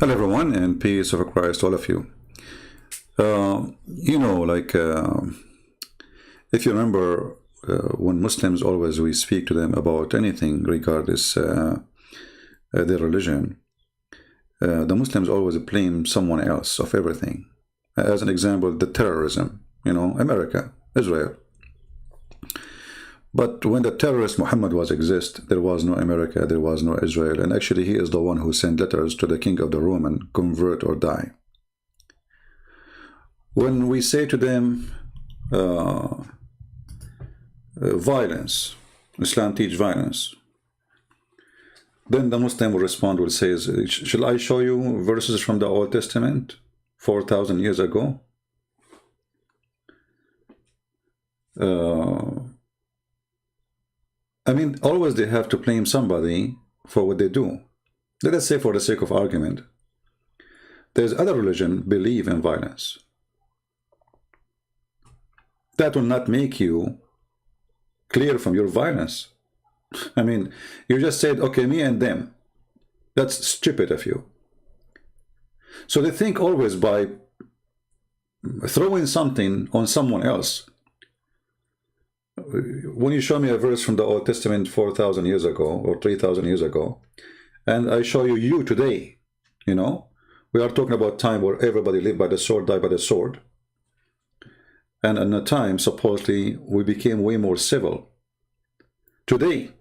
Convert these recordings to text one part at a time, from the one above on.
Hello everyone, and peace of Christ to all of you. If you remember, when Muslims always we speak to them about anything regardless their religion, the Muslims always blame someone else of everything. As an example, the terrorism, America, Israel. But when the terrorist Muhammad was exist, there was no America, there was no Israel, and actually he is the one who sent letters to the king of the Roman, convert or die. When we say to them, violence, Islam teach violence, then the Muslim will respond, will say, shall I show you verses from the Old Testament 4,000 years ago? Always they have to blame somebody for what they do. Let us say, for the sake of argument, there's other religion believe in violence. That will not make you clear from your violence. You just said, okay, me and them. That's stupid of you. So they think always by throwing something on someone else. When you show me a verse from the Old Testament 4,000 years ago or 3,000 years ago, and I show you today, we are talking about time where everybody lived by the sword, died by the sword. And in a time, supposedly, we became way more civil. Today,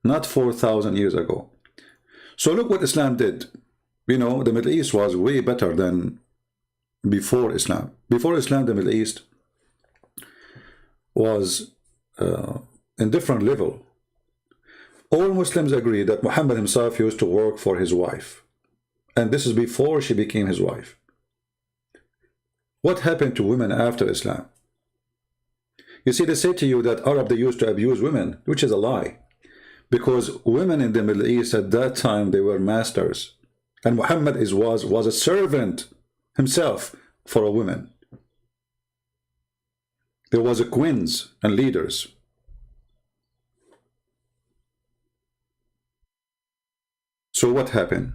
not 4,000 years ago. So look what Islam did. The Middle East was way better than before Islam. Before Islam, the Middle East was in different level. All Muslims agree that Muhammad himself used to work for his wife, and this is before she became his wife. What happened to women after Islam? You see, they say to you that Arab, they used to abuse women, which is a lie, because women in the Middle East at that time, they were masters, and Muhammad was a servant himself for a woman. There was a queens and leaders. So what happened?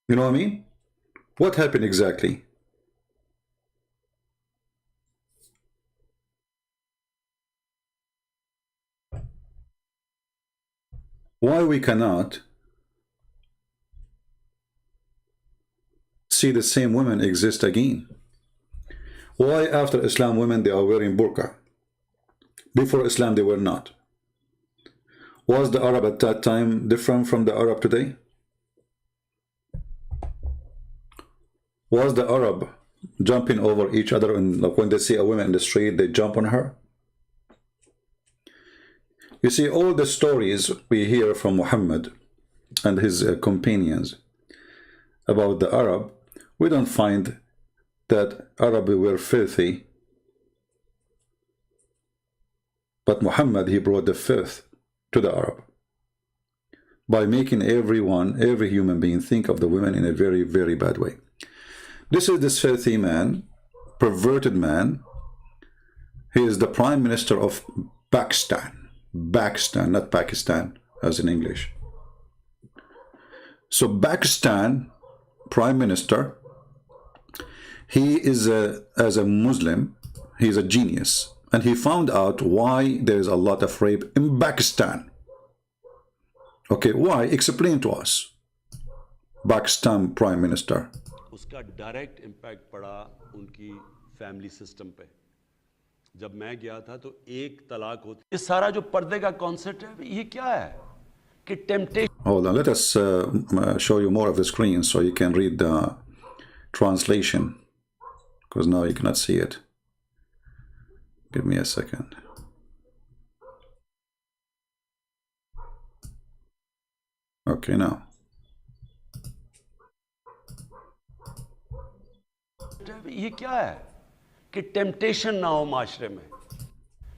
You know what I mean? What happened exactly? Why we cannot see the same women exist again? Why after Islam women they are wearing burqa? Before Islam they were not. Was the Arab at that time different from the Arab today? Was the Arab jumping over each other, and like when they see a woman in the street they jump on her? You see, all the stories we hear from Muhammad and his companions about the Arab, we don't find that Arab were filthy, but Muhammad, he brought the filth to the Arab by making every human being think of the women in a very, very bad way. This is this filthy man, perverted man. He is the Prime Minister of Pakistan. Pakistan, not Pakistan as in English. So Pakistan Prime Minister, he is as a Muslim, he's a genius, and he found out why there is a lot of rape in Pakistan. Okay, why? Explain to us. Pakistan Prime Minister. उसका direct impact पड़ा उनकी family system पे। जब मैं गया था तो एक तलाक होती, ये सारा जो पर्दे का कॉन्सेप्ट है ये क्या है कि temptation. Hold on, let us show you more of the screen so you can read the translation, because now you cannot see it. Give me a second. Okay, now. ये क्या है कि टेम्पटेशन ना हो माशरे में,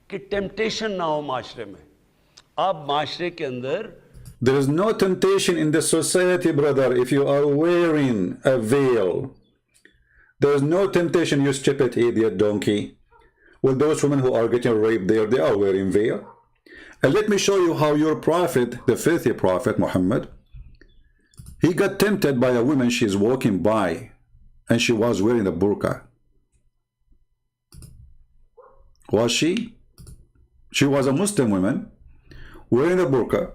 कि टेम्पटेशन ना हो माशरे में। आप माशरे के अंदर There is no temptation in the society, brother, if you are wearing a veil. There is no temptation, you stupid idiot donkey. Well, those women who are getting raped there, they are wearing veil. And let me show you how your prophet, the filthy prophet Muhammad, he got tempted by a woman. She's walking by and she was wearing a burqa. Was she? She was a Muslim woman wearing a burqa.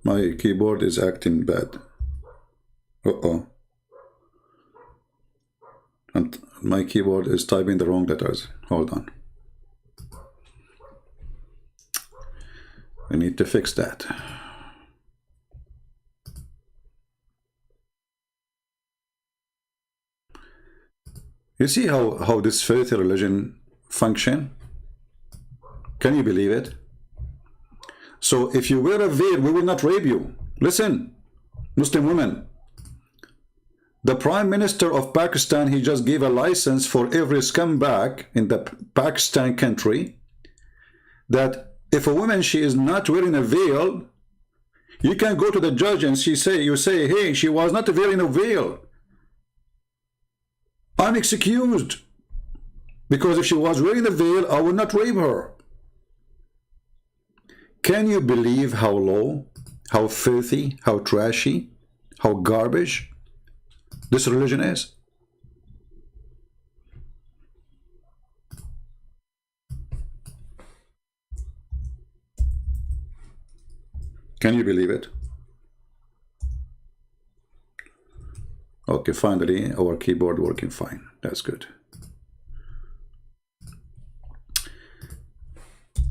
My keyboard is acting bad. Uh-oh. And my keyboard is typing the wrong letters. Hold on. I need to fix that. You see how this filthy religion function? Can you believe it? So if you wear a veil, we will not rape you. Listen, Muslim women. The Prime Minister of Pakistan, he just gave a license for every scumbag in the Pakistan country that if a woman, she is not wearing a veil, you can go to the judge and you say, hey, she was not wearing a veil. I'm excused. Because if she was wearing a veil, I would not rape her. Can you believe how low, how filthy, how trashy, how garbage this religion is? Can you believe it? Okay, finally our keyboard working fine. That's good.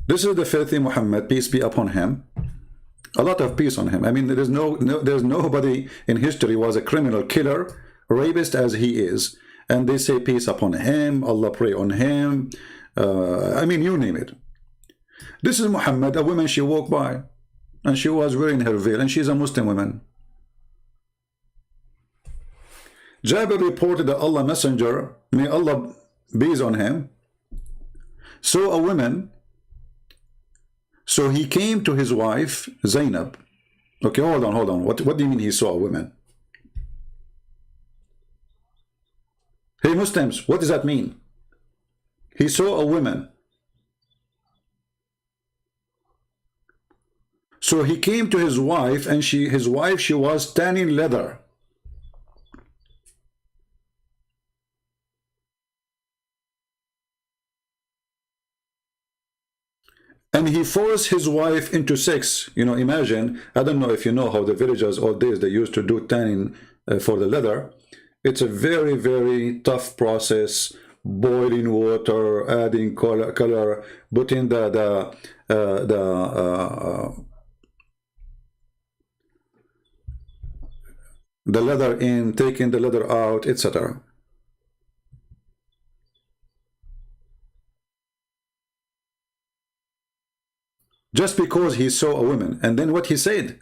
This is the filthy Muhammad, peace be upon him. A lot of peace on him. I mean, there's nobody in history was a criminal killer, rapist as he is, and they say peace upon him, Allah pray on him. I mean, you name it. This is Muhammad, a woman, she walked by and she was wearing her veil, and she's a Muslim woman. Jabir reported that Allah Messenger, may Allah be on him, saw a woman. So he came to his wife Zainab. Okay, hold on. What do you mean he saw a woman? Hey Muslims, what does that mean? He saw a woman. So he came to his wife, and she was tanning leather. And he forced his wife into sex. You know, imagine, I don't know if you know how the villagers all days, they used to do tanning for the leather. It's a very, very tough process. Boiling water, adding color, putting the leather in, taking the leather out, etc. Just because he saw a woman. And then what he said,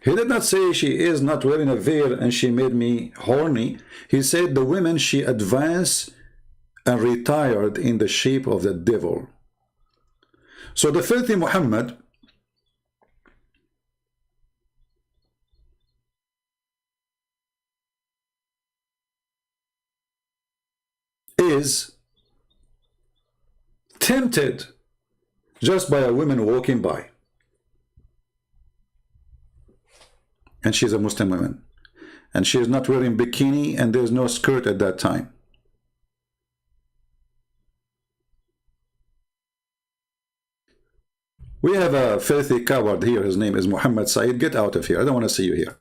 he did not say she is not wearing a veil and she made me horny. He said the woman, she advanced and retired in the shape of the devil. So the filthy Muhammad is tempted just by a woman walking by. And she's a Muslim woman. And she is not wearing bikini, and there's no skirt at that time. We have a filthy coward here. His name is Muhammad Said. Get out of here. I don't want to see you here.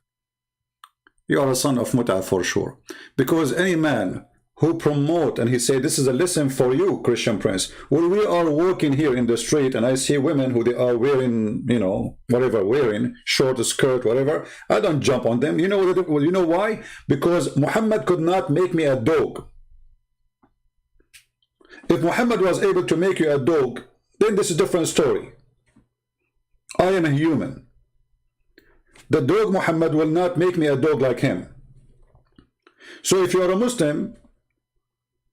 You are a son of Mut'ah for sure. Because any man who promote, and he said, this is a lesson for you, Christian Prince. When we are walking here in the street and I see women who they are wearing, you know, whatever, wearing, short skirt, whatever, I don't jump on them. You know why? Because Muhammad could not make me a dog. If Muhammad was able to make you a dog, then this is a different story. I am a human. The dog Muhammad will not make me a dog like him. So if you are a Muslim,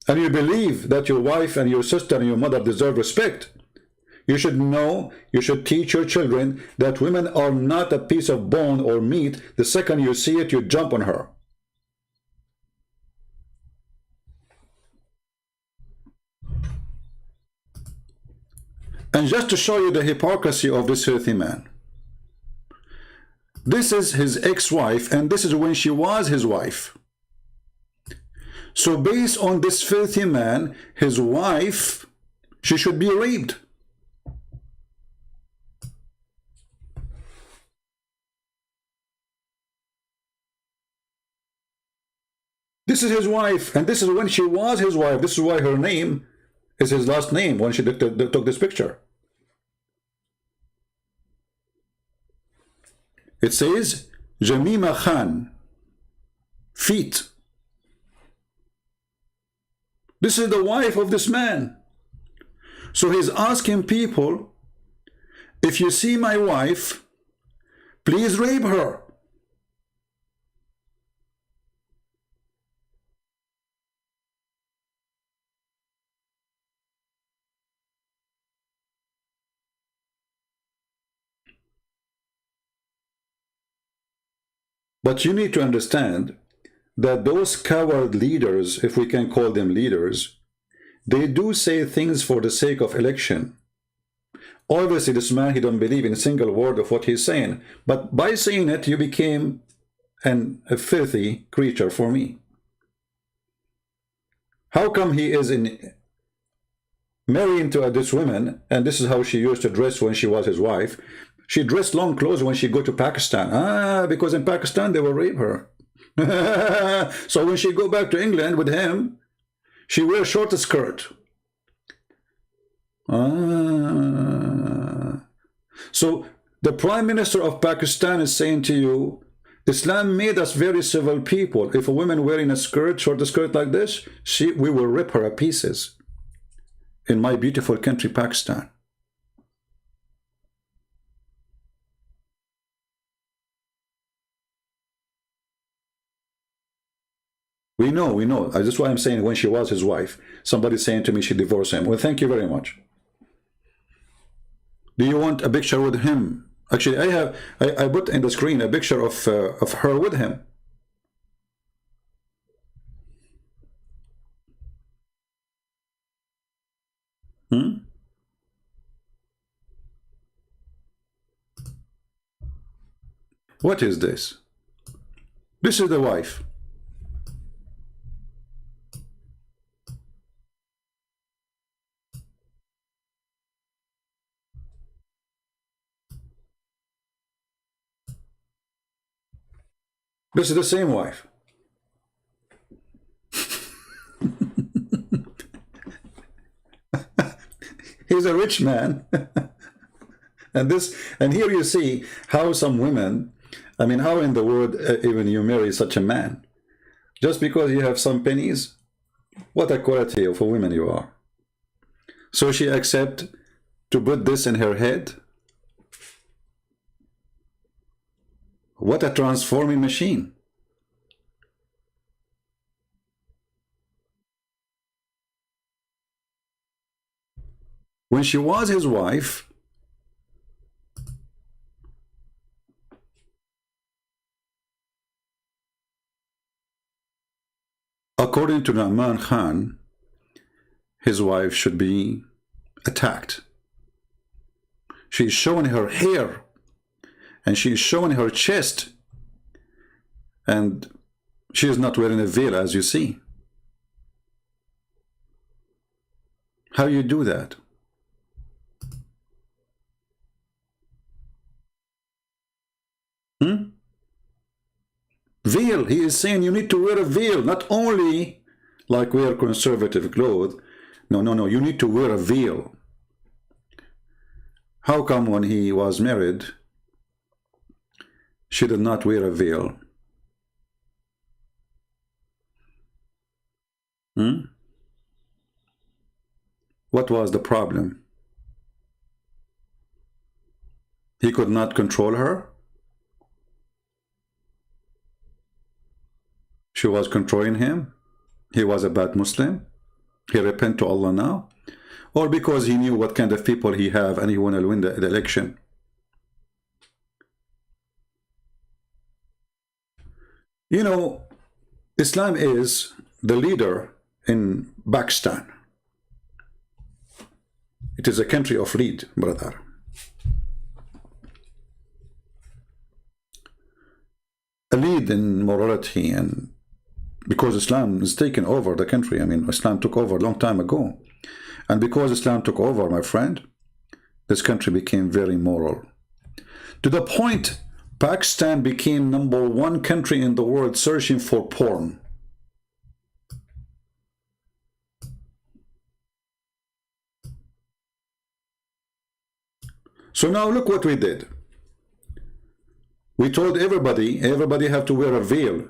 and you believe that your wife and your sister and your mother deserve respect, you should know, you should teach your children that women are not a piece of bone or meat. The second you see it, you jump on her. And just to show you the hypocrisy of this filthy man, this is his ex-wife, and this is when she was his wife. So based on this filthy man, his wife, she should be raped. This is his wife, and this is when she was his wife. This is why her name is his last name when she took this picture. It says Jamima Khan, feet. This is the wife of this man. So he's asking people, if you see my wife, please rape her. But you need to understand that those coward leaders, if we can call them leaders, they do say things for the sake of election. Obviously, this man, he don't believe in a single word of what he's saying. But by saying it, you became a filthy creature for me. How come he is marrying to this woman, and this is how she used to dress when she was his wife? She dressed long clothes when she go to Pakistan. Because in Pakistan, they will rape her. So when she go back to England with him, she wears short skirt. So the Prime Minister of Pakistan is saying to you, Islam made us very civil people. If a woman wearing a skirt, short skirt like this, we will rip her to pieces. In my beautiful country, Pakistan. We know. That's why I'm saying when she was his wife. Somebody's saying to me she divorced him. Well, thank you very much. Do you want a picture with him? Actually, I put in the screen a picture of her with him. What is this? This is the wife. This is the same wife. He's a rich man. and here you see how some women, I mean, how in the world even you marry such a man? Just because you have some pennies? What a quality of a woman you are. So she accepts to put this in her head? What a transforming machine. When she was his wife, according to Imran Khan, his wife should be attacked. She's showing her hair. And she's showing her chest. And she is not wearing a veil, as you see. How you do that? Veil. He is saying you need to wear a veil. Not only like wear conservative clothes. No. You need to wear a veil. How come when he was married, she did not wear a veil? What was the problem? He could not control her? She was controlling him? He was a bad Muslim? He repent to Allah now? Or because he knew what kind of people he have and he wanted to win the election? You know, Islam is the leader in Pakistan. It is a country of lead, brother. A lead in morality, and because Islam is taking over the country. I mean, Islam took over a long time ago. And because Islam took over, my friend, this country became very moral. To the point, Pakistan became #1 country in the world searching for porn. So now look what we did. We told everybody have to wear a veil.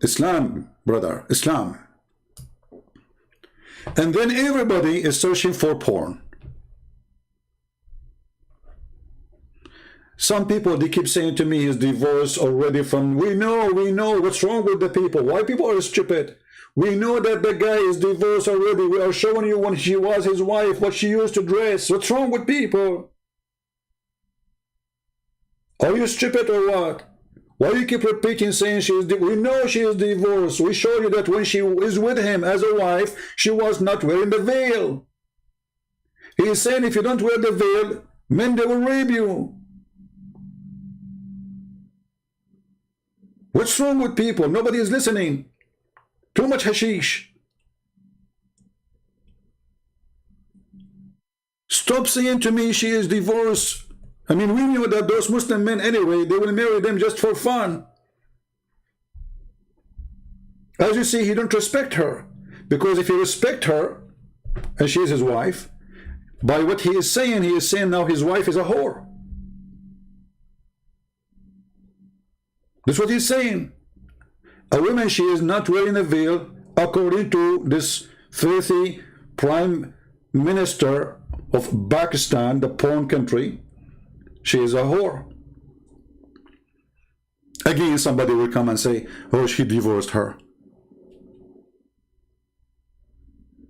Islam, brother, Islam. And then everybody is searching for porn. Some people, they keep saying to me, he's divorced already from, we know, what's wrong with the people? Why people are stupid? We know that the guy is divorced already. We are showing you when she was his wife, what she used to dress. What's wrong with people? Are you stupid or what? Why you keep repeating saying we know she is divorced. We show you that when she is with him as a wife, she was not wearing the veil. He is saying if you don't wear the veil, men, they will rape you. What's wrong with people? Nobody is listening. Too much hashish. Stop saying to me she is divorced. I mean, we knew that those Muslim men anyway, they will marry them just for fun. As you see, he don't respect her. Because if he respect her, and she is his wife, by what he is saying now his wife is a whore. That's what he's saying. A woman, she is not wearing a veil, according to this filthy prime minister of Pakistan, the porn country. She is a whore. Again, somebody will come and say, oh, she divorced her.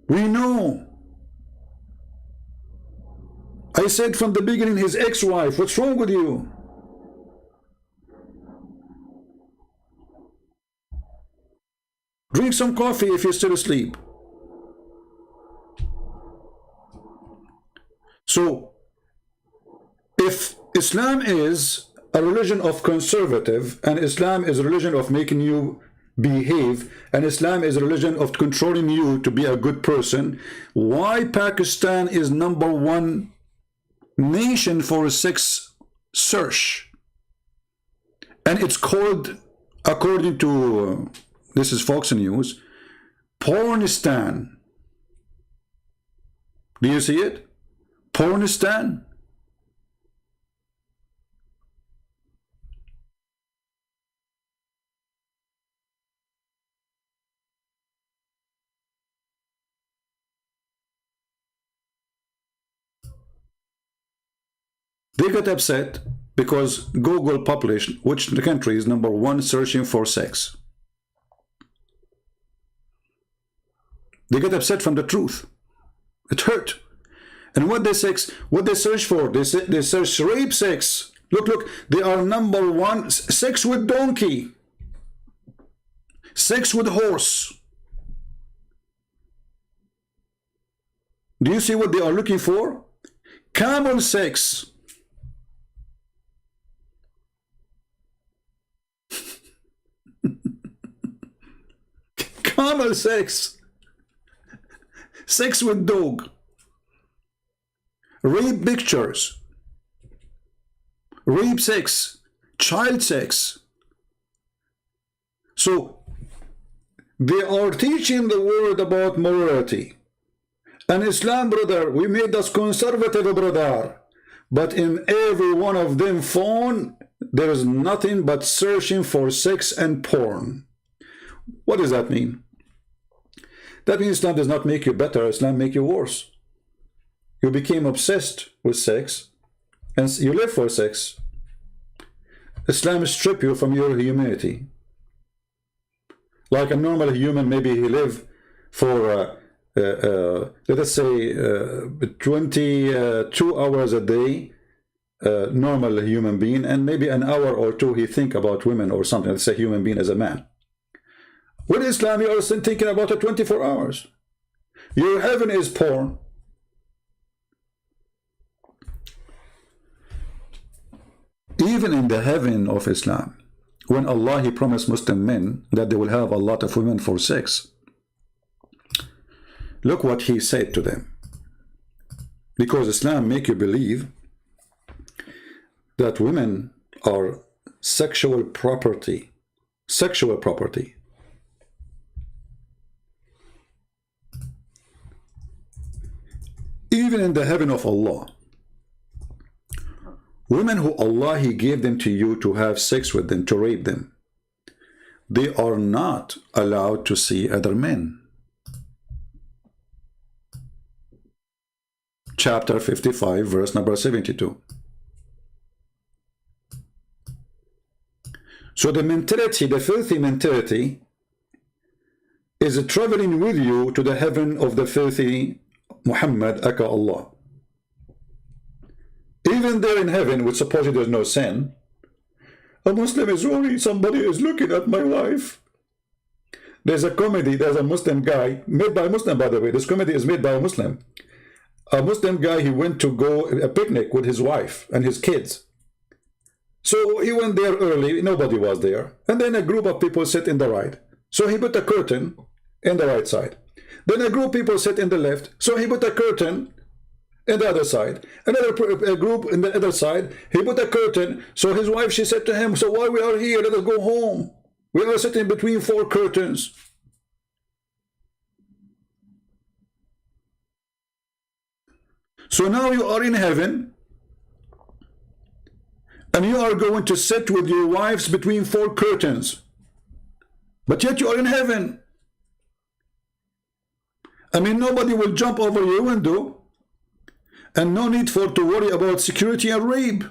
We know. I said from the beginning, his ex-wife. What's wrong with you? Drink some coffee if you're still asleep. So, if Islam is a religion of conservative, and Islam is a religion of making you behave, and Islam is a religion of controlling you to be a good person, why Pakistan is #1 nation for sex search? And it's called, according to, this is Fox News, Pornistan. Do you see it? Pornistan. They got upset because Google published which the country is #1 searching for sex. They got upset from the truth. It hurt. And what they search for? They search rape sex. Look, they are #1. Sex with donkey. Sex with horse. Do you see what they are looking for? Camel sex. Camel sex. Sex with dog. Rape pictures. Rape sex. Child sex. So they are teaching the world about morality. And Islam, brother, we made us conservative, brother. But in every one of them phone, there is nothing but searching for sex and porn. What does that mean? That means Islam does not make you better, Islam make you worse. You became obsessed with sex, and you live for sex. Islam strips you from your humanity. Like a normal human, maybe he live for, let us say, 22 hours a day, normal human being, and maybe an hour or two he think about women or something. Let's say human being as a man. With Islam, you are still thinking about it 24 hours. Your heaven is porn. Even in the heaven of Islam, when Allah He promised Muslim men that they will have a lot of women for sex, look what He said to them. Because Islam make you believe that women are sexual property. Sexual property. Even in the heaven of Allah, women who Allah He gave them to you to have sex with them, to rape them, they are not allowed to see other men. Chapter 55, verse number 72. So the mentality, the filthy mentality, is traveling with you to the heaven of the filthy Muhammad, aka Allah. Even there in heaven, which supposedly there's no sin, a Muslim is worried somebody is looking at my wife. There's a comedy, there's a Muslim guy, made by a Muslim, by the way. This comedy is made by a Muslim. A Muslim guy, he went to go a picnic with his wife and his kids. So he went there early, nobody was there. And then a group of people sit in the right. So he put a curtain in the right side. Then a group of people sit in the left. So he put a curtain in the other side. Another group in the other side, he put a curtain. So his wife, she said to him, so why we are here? Let us go home. We are sitting between 4 curtains. So now you are in heaven, and you are going to sit with your wives between 4 curtains. But yet you are in heaven. I mean, nobody will jump over your window, and no need to worry about security and rape.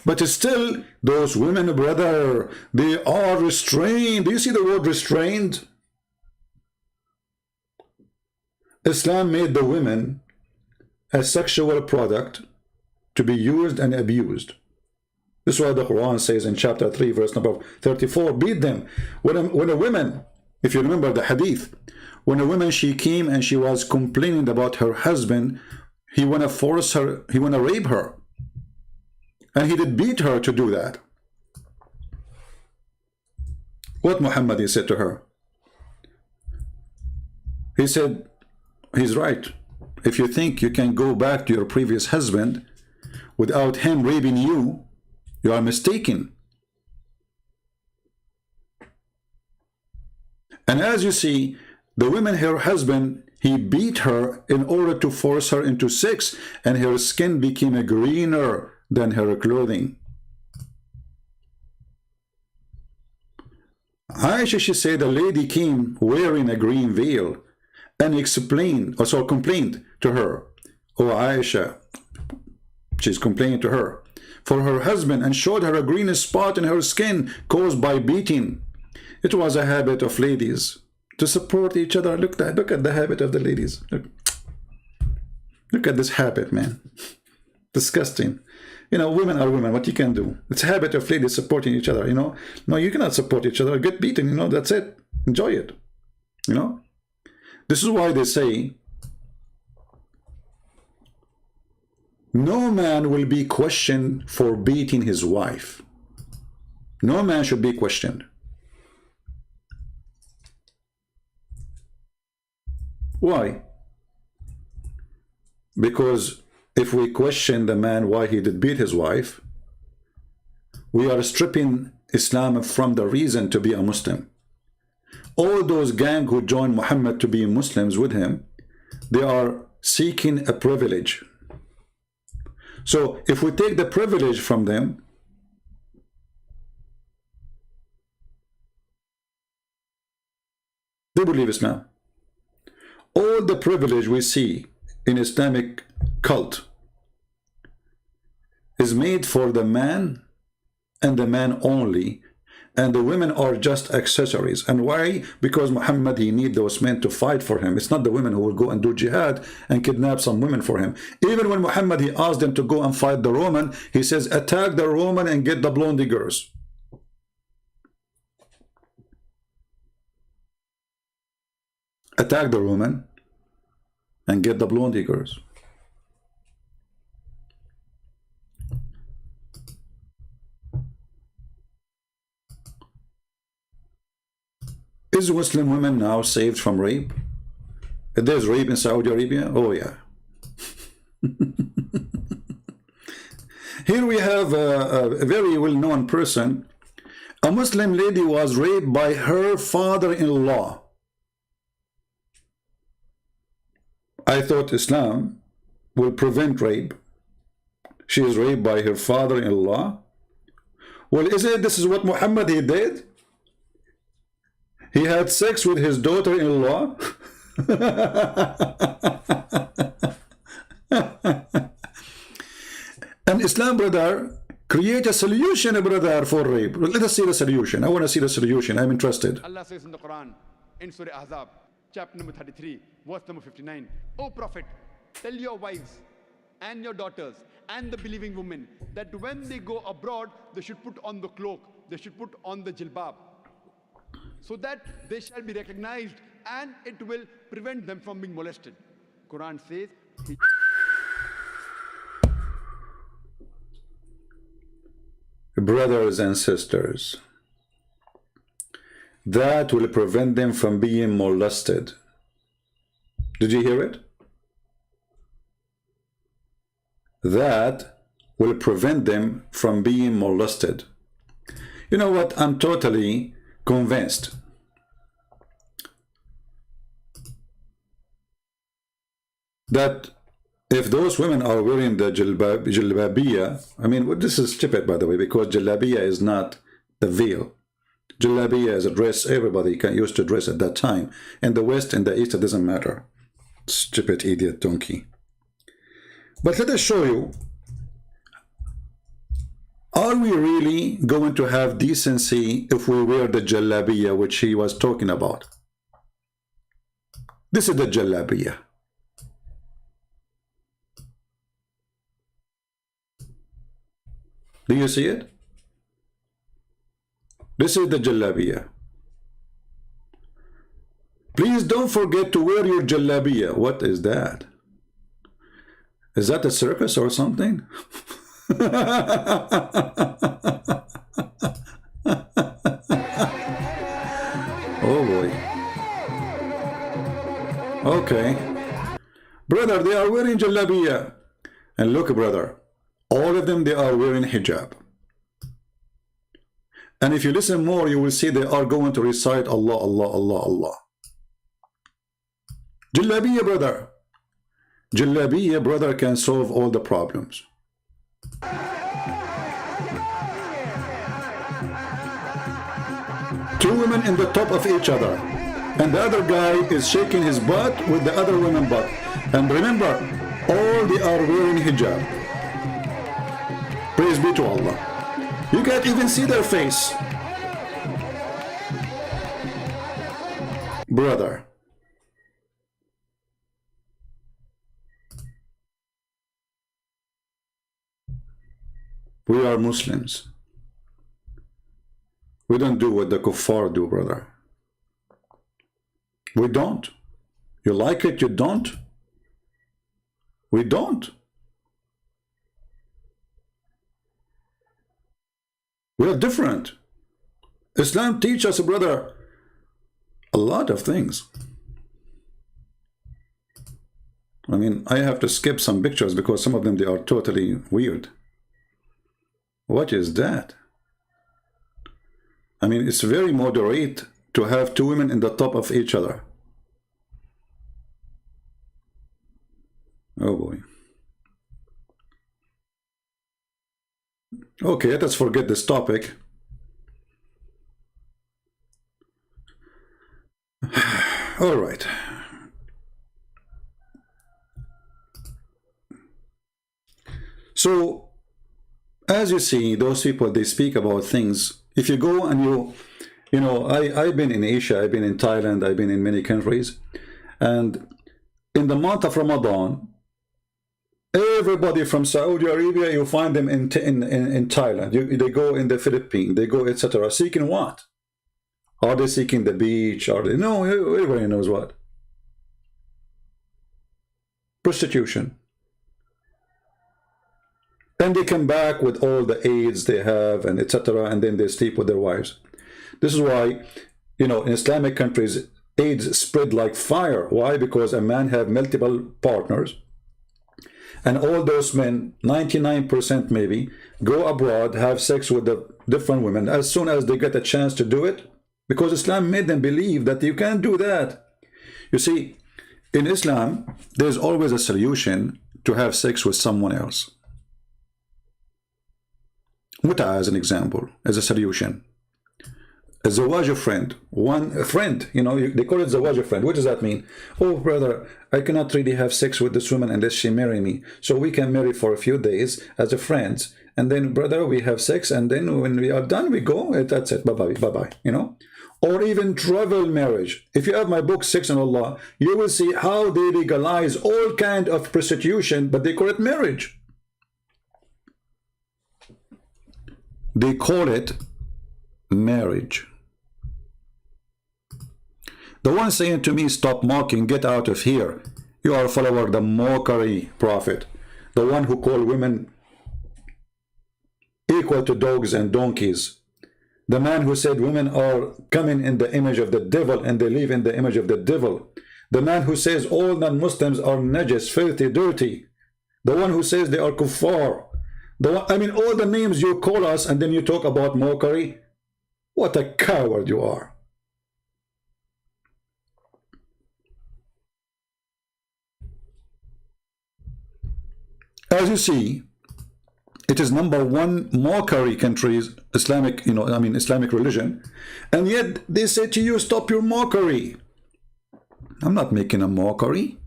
But still, those women, brother, they are restrained. Do you see the word restrained? Islam made the women a sexual product to be used and abused. This is why the Quran says in chapter 3, verse number 34, beat them. When a woman, if you remember the hadith, when a woman, she came and she was complaining about her husband, he want to force her, he want to rape her. And he did beat her to do that. What Muhammad said to her? He said, he's right. If you think you can go back to your previous husband without him raping you, you are mistaken. And as you see, the woman, her husband, he beat her in order to force her into sex, and her skin became greener than her clothing. Aisha, she said, a lady came wearing a green veil and explained, also complained to her. Oh, Aisha, she's complaining to her, for her husband, and showed her a green spot in her skin caused by beating. It was a habit of ladies to support each other. Look at the habit of the ladies. Look at this habit, man. Disgusting. You know, women are women. What you can do? It's a habit of ladies supporting each other, you know. No, you cannot support each other. Get beaten, you know, that's it. Enjoy it. You know? This is why they say, no man will be questioned for beating his wife. No man should be questioned. Why? Because if we question the man why he did beat his wife, we are stripping Islam from the reason to be a Muslim. All those gang who joined Muhammad to be Muslims with him, they are seeking a privilege. So if we take the privilege from them, they believe Islam. All the privilege we see in Islamic cult is made for the man and the man only, and the women are just accessories. And why? Because Muhammad, he need those men to fight for him. It's not the women who will go and do jihad and kidnap some women for him. Even when Muhammad, he asked them to go and fight the Roman, he says, attack the Roman and get the blondie girls. Attack the Roman and get the blondie girls. Is Muslim women now saved from rape? If there's rape in Saudi Arabia, oh yeah. Here we have a very well-known person. A Muslim lady was raped by her father-in-law. I thought Islam will prevent rape. She is raped by her father-in-law. Well, this is what Muhammad he did? He had sex with his daughter-in-law. And Islam, brother, create a solution, brother, for rape. Let us see the solution. I want to see the solution. I'm interested. Allah says in the Quran, in Surah Ahzab, chapter number 33, verse number 59, O Prophet, tell your wives and your daughters and the believing women that when they go abroad, they should put on the cloak, they should put on the jilbab, so that they shall be recognized and it will prevent them from being molested. Quran says, brothers and sisters, that will prevent them from being molested. Did you hear it? That will prevent them from being molested. You know what? I'm totally convinced that if those women are wearing the jilbabiyya, I mean, this is stupid, by the way, because jilbabiyya is not the veil. Jilbabiyya is a dress everybody used to dress at that time. In the West, in the East, it doesn't matter. Stupid idiot donkey. But let us show you, are we really going to have decency if we wear the jalabiya which he was talking about? This is the jalabiya. Do you see it? This is the jalabiya. Please don't forget to wear your jalabiya. What is that? Is that a circus or something? Oh boy. Okay. Brother, they are wearing jalabiya. And look, brother, all of them, they are wearing hijab. And if you listen more, you will see they are going to recite Allah, Allah, Allah, Allah. Jalabiya, brother. Jalabiya, brother, can solve all the problems. Two women in the top of each other, and the other guy is shaking his butt with the other woman's butt. And remember, all they are wearing hijab. Praise be to Allah. You can't even see their face. Brother. We are Muslims. We don't do what the kuffar do, brother. We don't. You like it, you don't. We don't. We are different. Islam teaches us, brother, a lot of things. I mean, I have to skip some pictures because some of them, they are totally weird. What is that? I mean, it's very moderate to have two women in the top of each other. Oh boy. Okay, let us forget this topic. All right. So, as you see, those people, they speak about things. If you go and you know, I've been in Asia, I've been in Thailand, I've been in many countries. And in the month of Ramadan, everybody from Saudi Arabia, you find them in Thailand. They go in the Philippines, they go, etc. Seeking what? Are they seeking the beach? Are they? No, everybody knows what. Prostitution. And they come back with all the AIDS they have and etc. And then they sleep with their wives. This is why you know, in Islamic countries, AIDS spread like fire. Why? Because a man have multiple partners, and all those men, 99% maybe, go abroad, have sex with the different women as soon as they get a chance to do it, because Islam made them believe that you can't do that. You see, in Islam, there's always a solution to have sex with someone else. Muta, as an example, as a solution. A zawaj friend, a friend, you know, they call it zawaj friend. What does that mean? Oh, brother, I cannot really have sex with this woman unless she marry me. So we can marry for a few days as a friends. And then, brother, we have sex. And then when we are done, we go. That's it. Bye-bye. Bye-bye. You know? Or even travel marriage. If you have my book, Sex and Allah, you will see how they legalize all kind of prostitution, but they call it marriage. They call it marriage. The one saying to me, stop mocking, get out of here. You are a follower of the mockery prophet. The one who called women equal to dogs and donkeys. The man who said women are coming in the image of the devil and they live in the image of the devil. The man who says all non-Muslims are najis, filthy, dirty. The one who says they are kuffar. I mean, all the names you call us and then you talk about mockery. What a coward you are. As you see, it is #1 mockery countries, Islamic, you know, I mean Islamic religion, and yet they say to you, stop your mockery. I'm not making a mockery.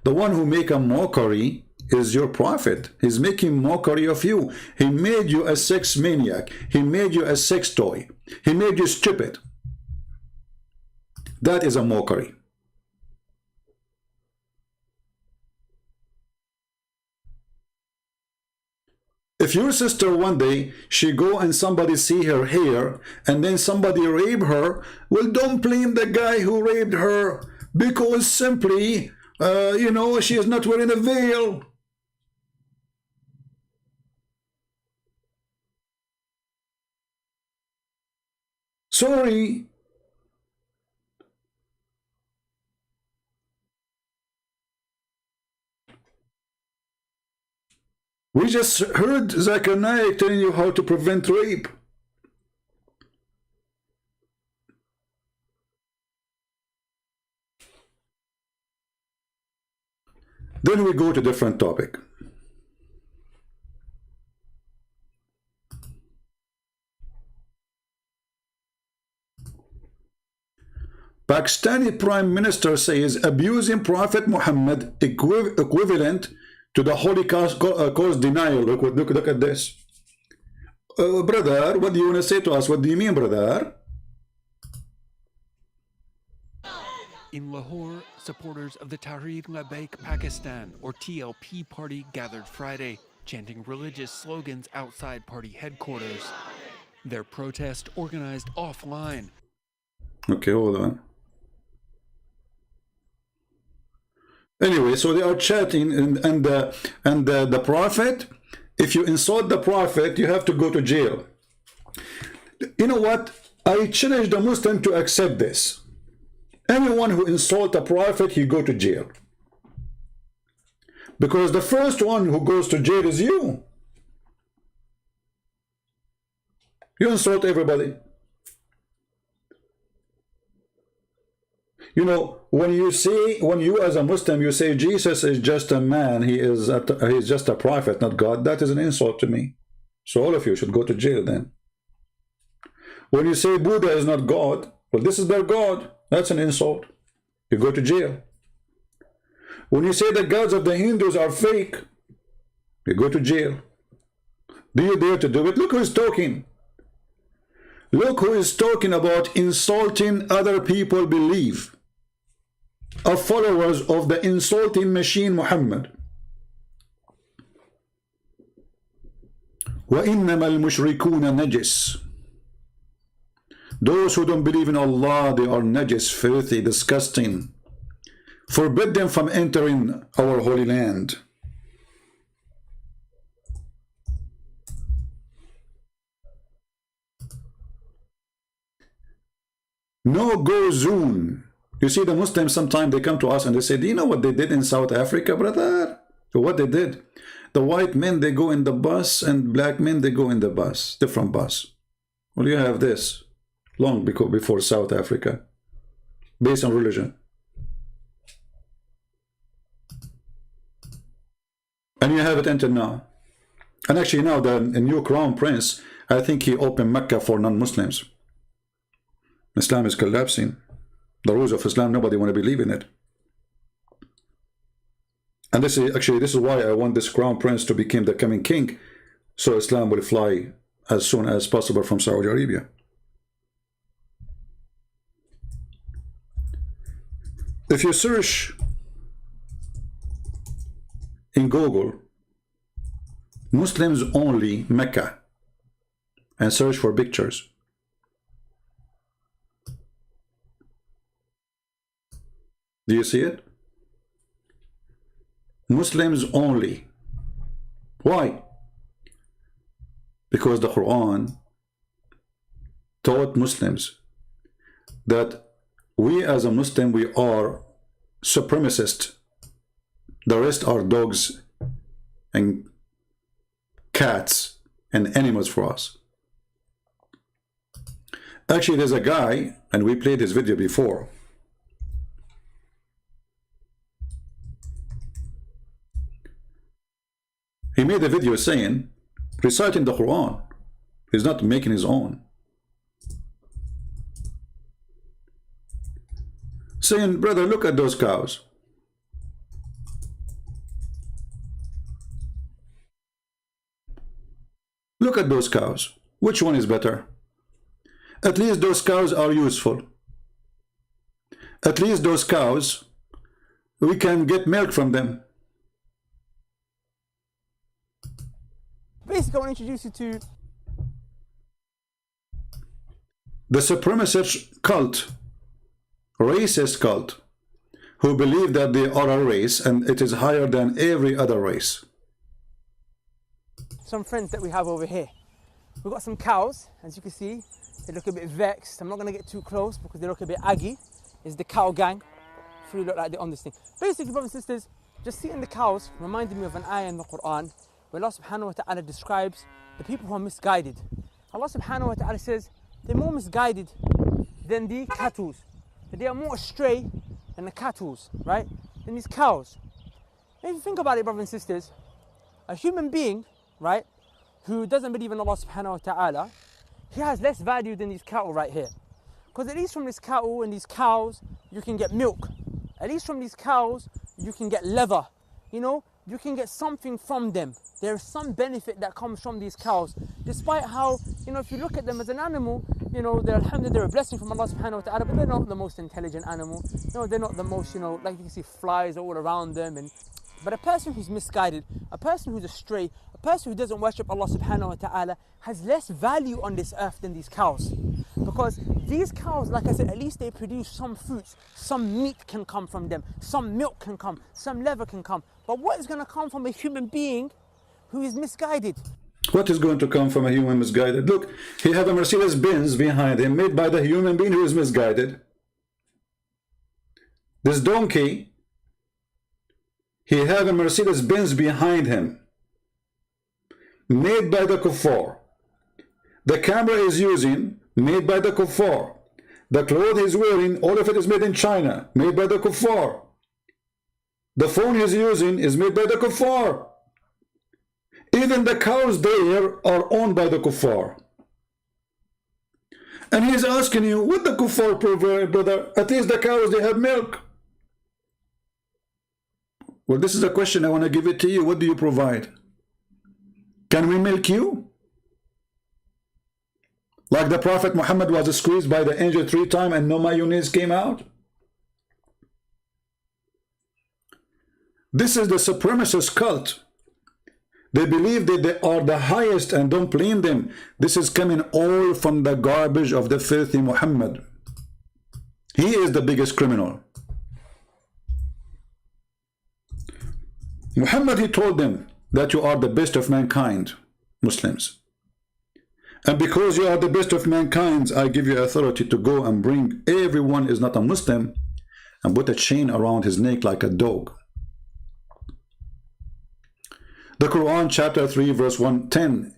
The one who make a mockery is your prophet. He's making mockery of you. He made you a sex maniac. He made you a sex toy. He made you stupid. That is a mockery. If your sister one day, she go and somebody see her hair, and then somebody rape her, well, don't blame the guy who raped her, because simply, you know, she is not wearing a veil. Sorry. We just heard Zakir Naik telling you how to prevent rape. Then we go to different topic. Pakistani Prime Minister says abusing Prophet Muhammad equivalent to the Holocaust cause denial. Look at this. Brother, what do you want to say to us? What do you mean, brother? In Lahore, supporters of the Tehreek-e-Labbaik Pakistan, or TLP party, gathered Friday, chanting religious slogans outside party headquarters. Their protest organized offline. Okay, hold on. Anyway, so they are chatting, and the prophet, if you insult the prophet, you have to go to jail. You know what? I challenge the Muslim to accept this. Anyone who insults a prophet, he go to jail. Because the first one who goes to jail is you. You insult everybody. You know, when you as a Muslim, you say Jesus is just a man, he's just a prophet, not God, that is an insult to me. So all of you should go to jail then. When you say Buddha is not God, well, this is their God, that's an insult. You go to jail. When you say the gods of the Hindus are fake, you go to jail. Do you dare to do it? Look who's talking. Look who is talking about insulting other people belief. Of followers of the insulting machine Muhammad. وَإِنَّمَا الْمُشْرِكُونَ نَجِسٌ. Those who don't believe in Allah, they are najis, filthy, disgusting. Forbid them from entering our holy land. no-go zone. You see, the Muslims sometimes they come to us and they say, do you know what they did in South Africa, brother? What they did? The white men, they go in the bus, and black men, they go in the bus, different bus. Well, you have this long before South Africa, based on religion. And you have it until now. And actually now the new crown prince, I think he opened Mecca for non-Muslims. Islam is collapsing. The rules of Islam, nobody want to believe in it. And this is why I want this crown prince to become the coming king, so Islam will fly as soon as possible from Saudi Arabia. If you search in Google Muslims only Mecca and search for pictures, do you see it? Muslims only. Why? Because the Quran taught Muslims that we as a Muslim, we are supremacist. The rest are dogs and cats and animals for us. Actually, there's a guy, and we played his video before. He made a video saying, reciting the Quran. He's not making his own. Saying, brother, look at those cows. Look at those cows. Which one is better? At least those cows are useful. At least those cows, we can get milk from them. Basically, I want to introduce you to the supremacist cult, racist cult, who believe that they are a race and it is higher than every other race. some friends that we have over here. We've got some cows, as you can see. They look a bit vexed. I'm not going to get too close because they look a bit aggy. It's the cow gang. Three look like they're on this thing. Basically, brothers and sisters, just seeing the cows reminded me of an ayah in the Quran where Allah subhanahu wa ta'ala describes the people who are misguided. Allah subhanahu wa ta'ala says they're more misguided than the cattle. They are more astray than the cattle, right? Than these cows. If you think about it, brothers and sisters, a human being, right, who doesn't believe in Allah subhanahu wa ta'ala, he has less value than these cattle right here. Because at least from this cattle and these cows, you can get milk. At least from these cows, you can get leather. You know, you can get something from them. There is some benefit that comes from these cows. Despite how, you know, if you look at them as an animal, you know, alhamdulillah, they're a blessing from Allah subhanahu wa ta'ala, but they're not the most intelligent animal. You know, they're not the most, you know, like you can see flies all around them. But a person who's misguided, a person who's astray, a person who doesn't worship Allah subhanahu wa ta'ala has less value on this earth than these cows. Because these cows, like I said, at least they produce some fruits, some meat can come from them, some milk can come, some leather can come. But what is going to come from a human being who is misguided? What is going to come from a human misguided? Look, he has a Mercedes-Benz behind him made by the human being who is misguided. This donkey, he has a Mercedes-Benz behind him made by the kuffar. The camera is using, made by the kuffar. The clothes he's wearing, all of it is made in China, made by the kuffar. The phone he's using is made by the kuffar. Even the cows there are owned by the kuffar. And he's asking you, what the kuffar provide, brother? At least the cows, they have milk. Well, this is a question I want to give it to you. What do you provide? Can we milk you? Like the Prophet Muhammad was squeezed by the angel 3 times and no mayonnaise came out? This is the supremacist cult. They believe that they are the highest, and don't blame them. This is coming all from the garbage of the filthy Muhammad. He is the biggest criminal. Muhammad, he told them that you are the best of mankind, Muslims. And because you are the best of mankind, I give you authority to go and bring everyone is not a Muslim and put a chain around his neck like a dog. The Quran chapter 3 verse 110,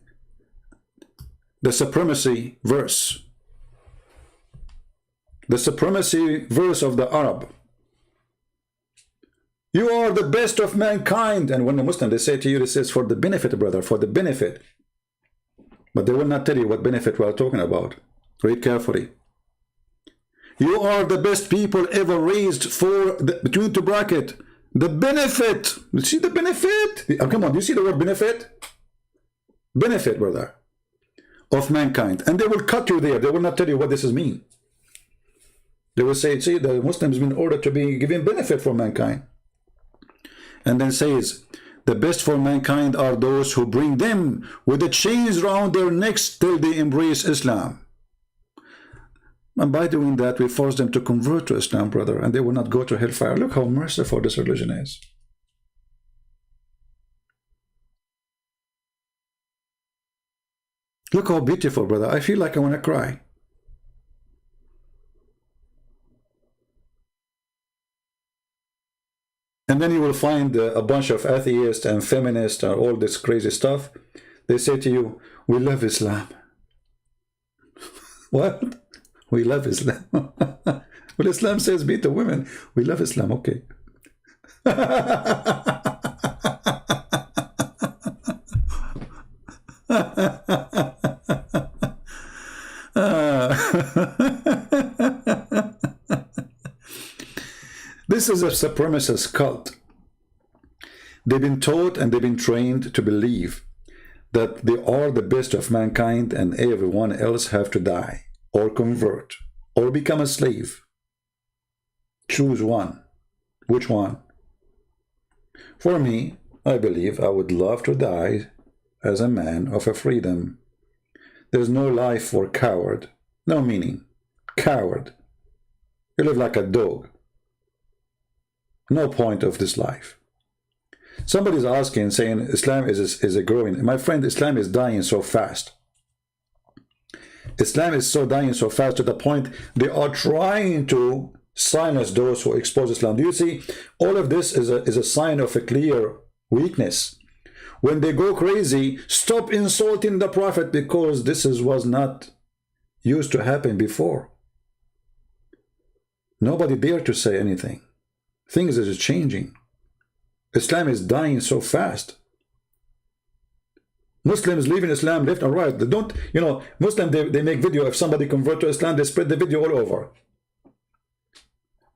the supremacy verse. The supremacy verse of the Arab. You are the best of mankind. And when the Muslim, they say to you, this is for the benefit, brother, for the benefit. But they will not tell you what benefit we are talking about. Read carefully. You are the best people ever raised for, between two bracket, the benefit. You see the benefit? Oh, come on, do you see the word benefit? Benefit, brother, of mankind. And they will cut you there. They will not tell you what this is mean. They will say, see, the Muslims been ordered to be giving benefit for mankind. And then says, the best for mankind are those who bring them with the chains round their necks till they embrace Islam. And by doing that, we force them to convert to Islam, brother, and they will not go to hellfire. Look how merciful this religion is. Look how beautiful, brother. I feel like I want to cry. And then you will find a bunch of atheists and feminists and all this crazy stuff. They say to you, we love Islam. What? We love Islam. Well, Islam says beat the women. We love Islam, okay. This is a supremacist cult. They've been taught and they've been trained to believe that they are the best of mankind and everyone else have to die or convert or become a slave. Choose one. Which one? For me, I believe I would love to die as a man of a freedom. There's no life for coward. No meaning. Coward. You live like a dog. No point of this life. Somebody's asking, saying Islam is a growing. My friend, Islam is dying so fast. Islam is so dying so fast to the point they are trying to silence those who expose Islam. Do you see? All of this is a sign of a clear weakness. When they go crazy, stop insulting the Prophet because this was not used to happen before. Nobody dared to say anything. Things are changing. Islam is dying so fast. Muslims leaving Islam left and right. They don't, you know, Muslims, they make video. If somebody convert to Islam, they spread the video all over.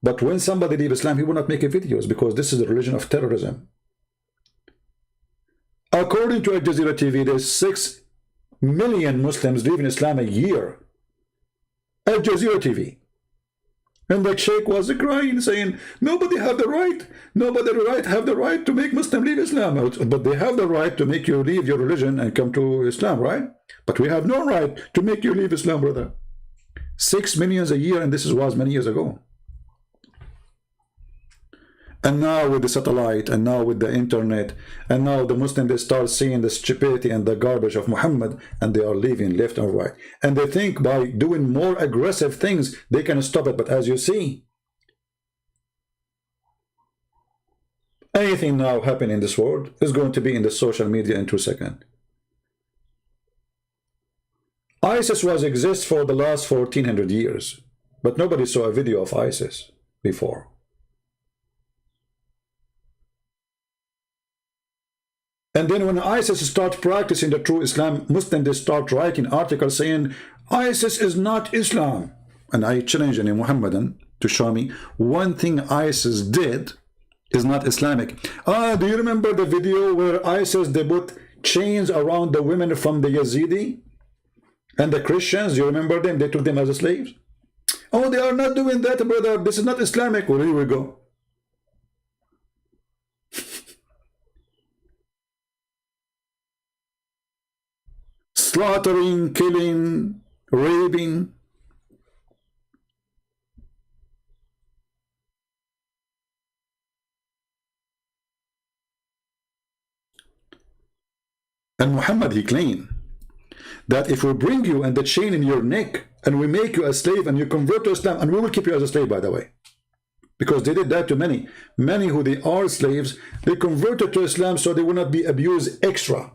But when somebody leave Islam, he will not make videos because this is a religion of terrorism. According to Al Jazeera TV, there's 6 million Muslims leaving Islam a year. Al Jazeera TV. And the sheikh was crying, saying, nobody have the right, have the right to make Muslim leave Islam. But they have the right to make you leave your religion and come to Islam, right? But we have no right to make you leave Islam, brother. 6 million a year, and this was many years ago. And now with the satellite, and now with the internet, and now the Muslims, they start seeing the stupidity and the garbage of Muhammad, and they are leaving left and right. And they think by doing more aggressive things, they can stop it. But as you see, anything now happening in this world is going to be in the social media in 2 seconds. ISIS was exist for the last 1400 years, but nobody saw a video of ISIS before. And then when ISIS start practicing the true Islam, Muslims, they start writing articles saying, ISIS is not Islam. And I challenge any Muhammadan to show me one thing ISIS did is not Islamic. Do you remember the video where ISIS, they put chains around the women from the Yazidi and the Christians? You remember them? They took them as slaves. Oh, they are not doing that, brother. This is not Islamic. Well, here we go. Slaughtering, killing, raping. And Muhammad, he claimed that if we bring you and the chain in your neck and we make you a slave and you convert to Islam, and we will keep you as a slave, by the way, because they did that to many who they are slaves, they converted to Islam so they will not be abused extra,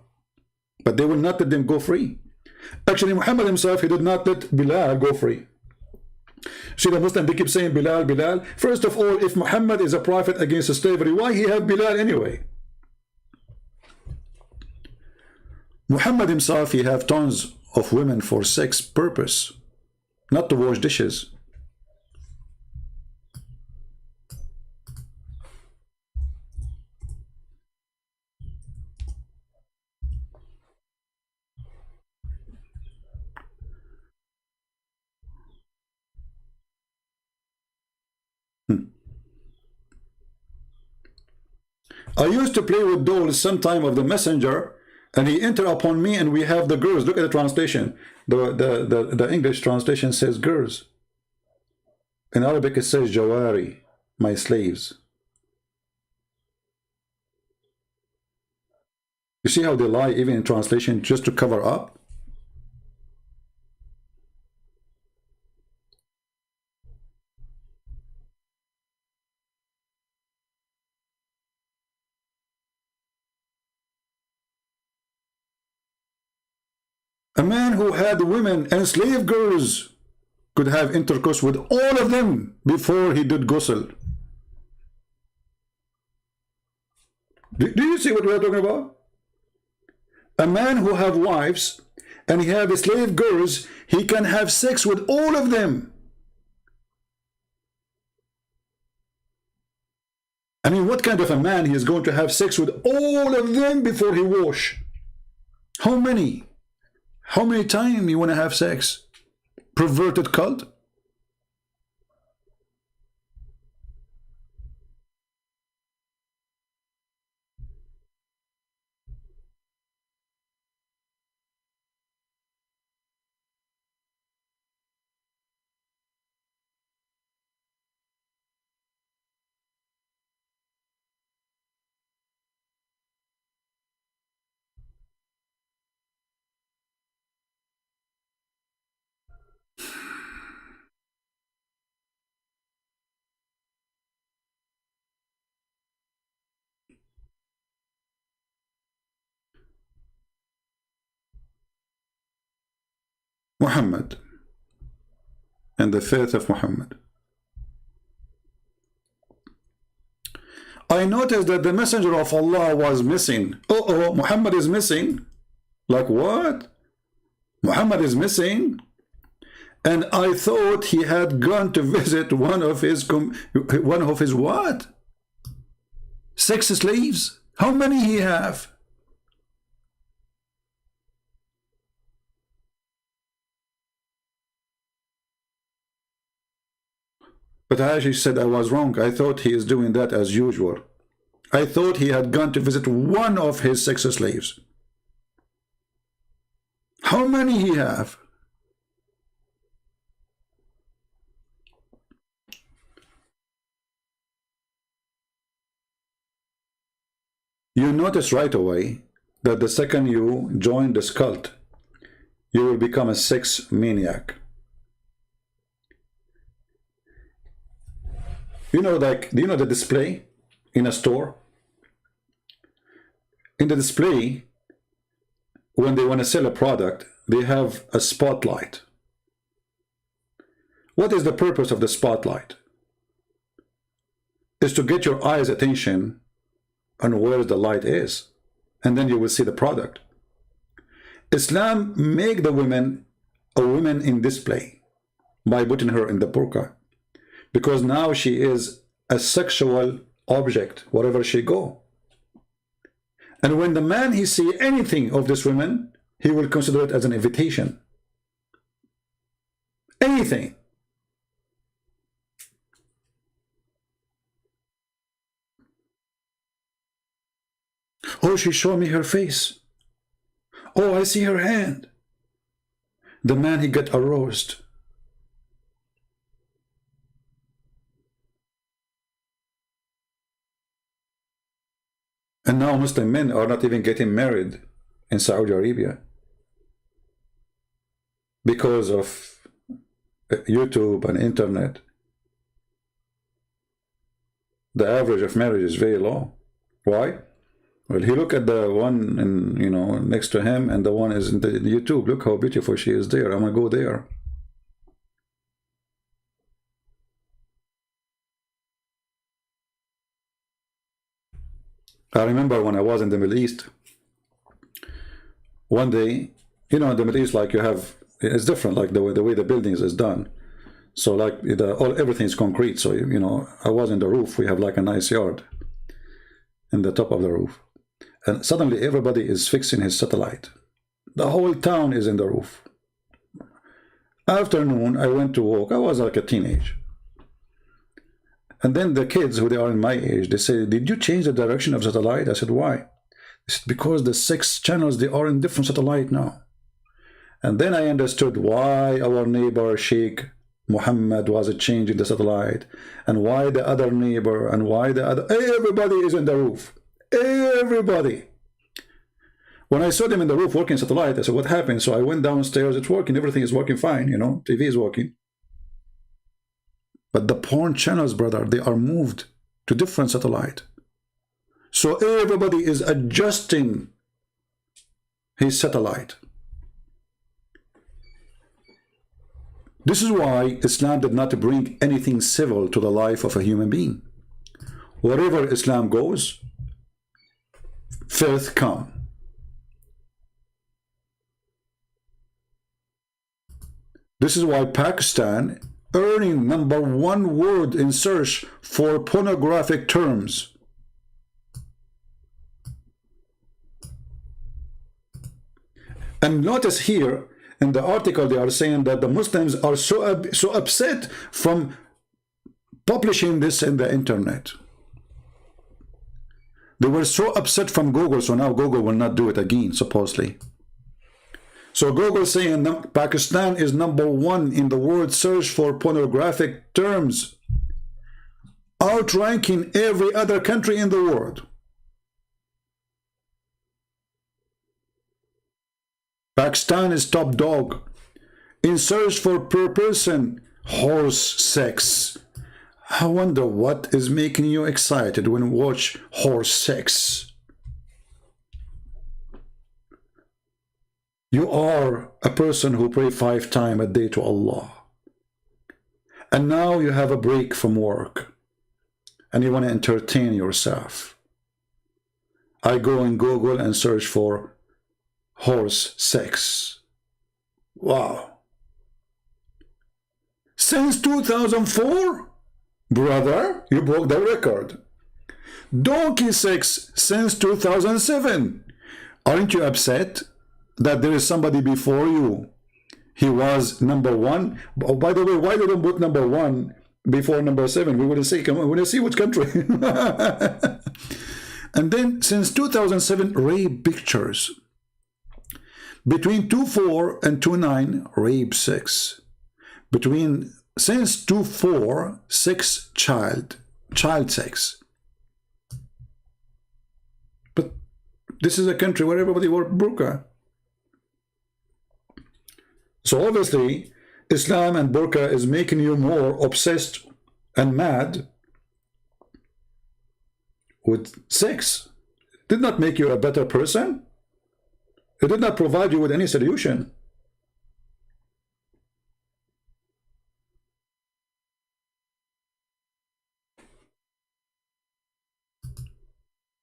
but they will not let them go free. Actually, Muhammad himself, he did not let Bilal go free. See, the Muslim, they keep saying Bilal, Bilal. First of all, if Muhammad is a prophet against slavery, why he have Bilal anyway? Muhammad himself, he have tons of women for sex purpose, not to wash dishes. I used to play with dolls sometime of the messenger, and he entered upon me, and we have the girls. Look at the translation. The English translation says girls. In Arabic it says jawari, my slaves. You see how they lie even in translation just to cover up? A man who had women and slave girls could have intercourse with all of them before he did ghusl. Do you see what we are talking about? A man who have wives and he have slave girls, he can have sex with all of them. I mean, what kind of a man he is going to have sex with all of them before he wash? How many? How many times you want to have sex? Perverted cult? Muhammad and the faith of Muhammad. I noticed that the messenger of Allah was missing. Oh, Muhammad is missing. Like what? Muhammad is missing? And I thought he had gone to visit one of his what? Sex slaves? How many he have? But Aisha said I was wrong. I thought he is doing that as usual. I thought he had gone to visit one of his sex slaves. How many he have? You notice right away that the second you join this cult, you will become a sex maniac. You know, like, do you know the display in a store? In the display, when they want to sell a product, they have a spotlight. What is the purpose of the spotlight? Is to get your eyes' attention on where the light is, and then you will see the product. Islam make the women a woman in display by putting her in the burqa, because now she is a sexual object wherever she go. And when the man he see anything of this woman, he will consider it as an invitation. Anything. Oh, she showed me her face. Oh, I see her hand. The man, he got aroused. And now Muslim men are not even getting married in Saudi Arabia. because of YouTube and internet, the average of marriage is very low. Why? Well, he look at the one in, you know, next to him, and the one is in the YouTube. Look how beautiful she is there. I'm gonna go there. I remember when I was in the Middle East, one day, you know, in the Middle East, like you have, it's different, like the way the buildings is done. So like everything is concrete. So, you know, I was in the roof. We have like a nice yard in the top of the roof. And suddenly everybody is fixing his satellite. The whole town is in the roof. Afternoon, I went to walk. I was like a teenage. And then the kids who they are in my age, they say, did you change the direction of satellite? I said, why? They said, because the 6 channels, they are in different satellite now. And then I understood why our neighbor Sheikh Muhammad was changing the satellite, and why the other neighbor, and why the other, everybody is in the roof. Everybody. When I saw them in the roof working satellite, I said, what happened? So I went downstairs, it's working, everything is working fine, you know, TV is working. But the porn channels, brother, they are moved to different satellite. So everybody is adjusting his satellite. This is why Islam did not bring anything civil to the life of a human being. Wherever Islam goes, filth come. This is why Pakistan earning #1 word in search for pornographic terms. And notice here in the article they are saying that the Muslims are so upset from publishing this in the internet. They were so upset from Google, so now Google will not do it again, supposedly. So Google saying Pakistan is #1 in the word search for pornographic terms, outranking every other country in the world. Pakistan is top dog in search for per person horse sex. I wonder what is making you excited when you watch horse sex. You are a person who prays 5 times a day to Allah. And now you have a break from work. And you want to entertain yourself. I go in Google and search for horse sex. Wow. Since 2004? Brother, you broke the record. Donkey sex since 2007. Aren't you upset that there is somebody before you? He was #1. Oh, by the way, why they don't put #1 before #7? We want to see which country. And then since 2007, rape pictures. Between 24 and 29, rape 6. Since 24, 6 child sex. But this is a country where everybody wore burqa. So obviously, Islam and burqa is making you more obsessed and mad with sex. It did not make you a better person. It did not provide you with any solution.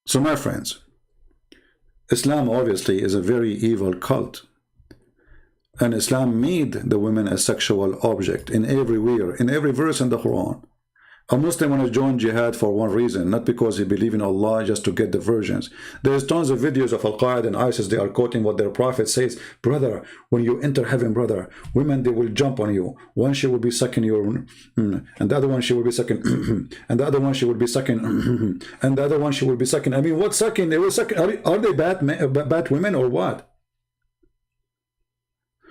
So my friends, Islam obviously is a very evil cult. And Islam made the women a sexual object in everywhere, in every verse in the Quran. A Muslim want to join jihad for one reason, not because he believes in Allah just to get the virgins. There's tons of videos of Al-Qaeda and ISIS, they are quoting what their prophet says. Brother, when you enter heaven, brother, women, they will jump on you. One she will be sucking your, and the other one she will be sucking, and the other one she will be sucking, and the other one she will be sucking. I mean, what sucking? They will suck. Are they bad women or what?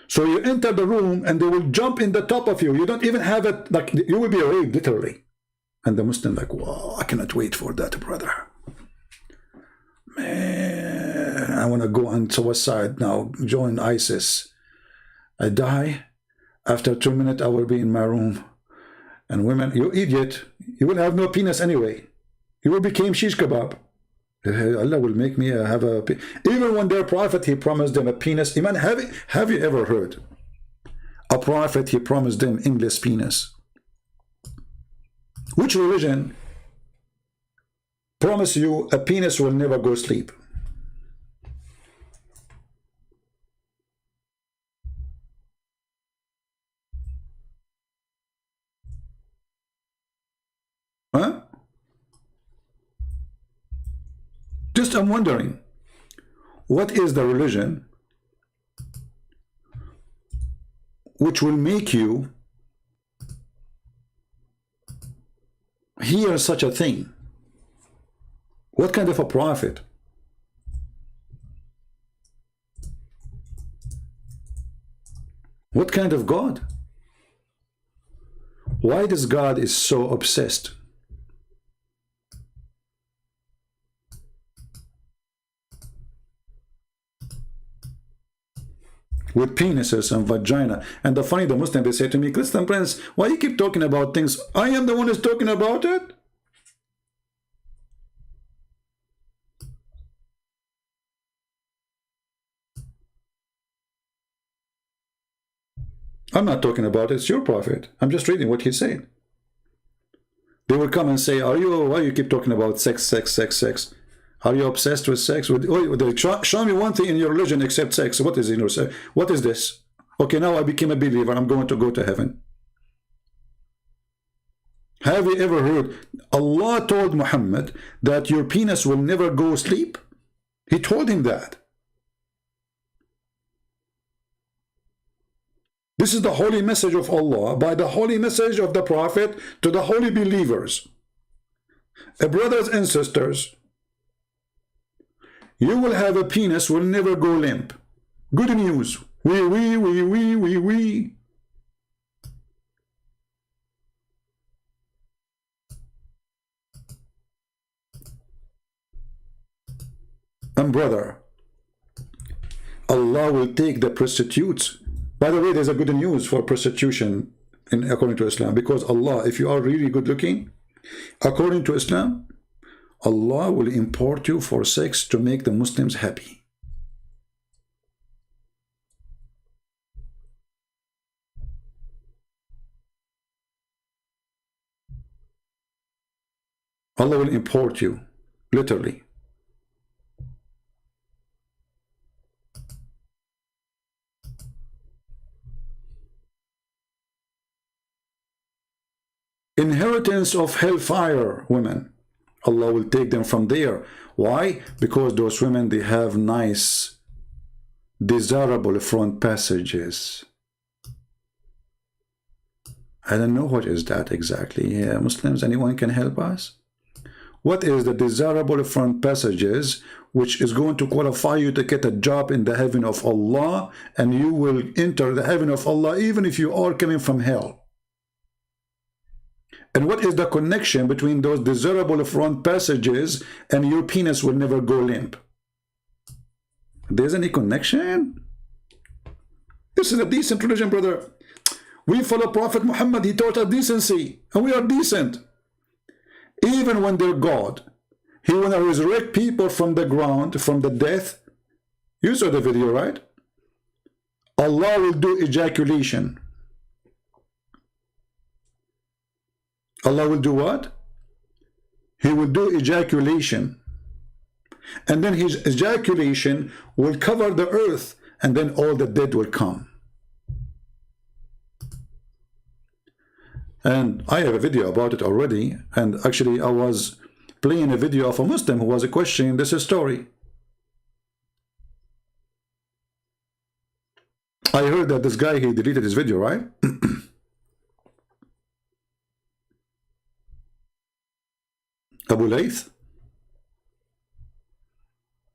So you enter the room and they will jump in the top of you. You don't even have it, like you will be raped, literally. And the Muslim like, wow, I cannot wait for that, brother. Man, I want to go on suicide now, join ISIS. I die. After 2 minutes, I will be in my room. And women, you idiot, you will have no penis anyway. You will become shish kebab. Allah will make me have a... Even when their prophet, he promised them a penis. Iman, have you ever heard? A prophet, he promised them endless penis. Which religion promise you a penis will never go sleep? Huh? Just I'm wondering, what is the religion which will make you hear such a thing? What kind of a prophet? What kind of God? Why this God is so obsessed with penises and vagina? And the funny, the Muslim, they say to me, Christian Prince, why you keep talking about things? I am the one who's talking about it. I'm not talking about it. It's your prophet. I'm just reading what he said. They will come and say, why you keep talking about sex, sex, sex, sex? Are you obsessed with sex? Show me one thing in your religion except sex. What is in your sex? What is this? Okay, now I became a believer. I'm going to go to heaven. Have you ever heard Allah told Muhammad that your penis will never go sleep? He told him that. This is the holy message of Allah by the holy message of the Prophet to the holy believers. Brothers and sisters, you will have a penis will never go limp. Good news. We. And brother, Allah will take the prostitutes. By the way, there's a good news for prostitution according to Islam, because Allah, if you are really good looking, according to Islam, Allah will import you for sex to make the Muslims happy. Allah will import you, literally. Inheritance of hellfire women. Allah will take them from there. Why? Because those women, they have nice, desirable front passages. I don't know what is that exactly. Muslims, anyone can help us? What is the desirable front passages which is going to qualify you to get a job in the heaven of Allah, and you will enter the heaven of Allah even if you are coming from hell? And what is the connection between those desirable front passages and your penis will never go limp? There's any connection? This is a decent religion, brother. We follow Prophet Muhammad. He taught us decency, and we are decent. Even when they're God, He will resurrect people from the ground, from the death. You saw the video, right? Allah will do ejaculation. Allah will do what? He will do ejaculation. And then his ejaculation will cover the earth, and then all the dead will come. And I have a video about it already. And actually, I was playing a video of a Muslim who was questioning this story. I heard that this guy, he deleted his video, right? Abu Layth?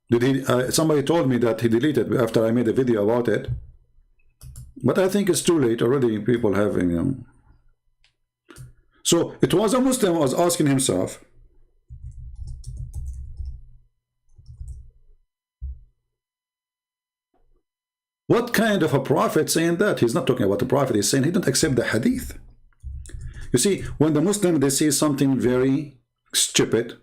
Did he? Somebody told me that he deleted after I made a video about it. But I think it's too late already. People have, you know. So it was a Muslim who was asking himself, What kind of a prophet saying that? He's not talking about the prophet. He's saying he don't accept the hadith. You see, when the Muslim, they see something very stupid,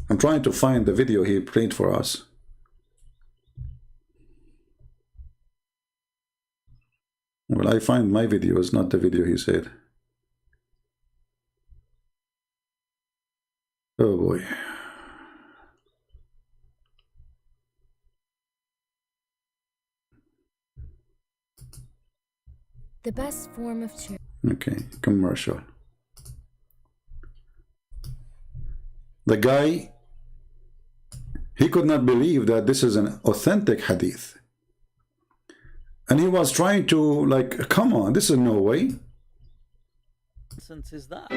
I'm trying to find the video he played for us. Well, I find my video is not the video he said. Oh boy. The best form of charity. Okay, commercial. The guy, he could not believe that this is an authentic hadith. And he was trying to, like, come on, this is no way. Nonsense is that?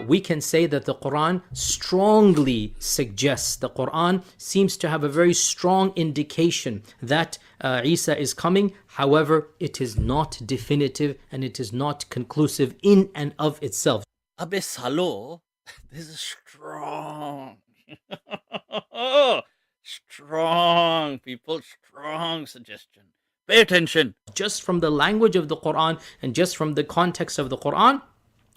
We can say that the Quran strongly suggests, the Quran seems to have a very strong indication that Isa is coming. However, it is not definitive and it is not conclusive in and of itself. Abe Salo, this is strong. Strong, people, strong suggestion. Pay attention. Just from the language of the Quran and just from the context of the Quran,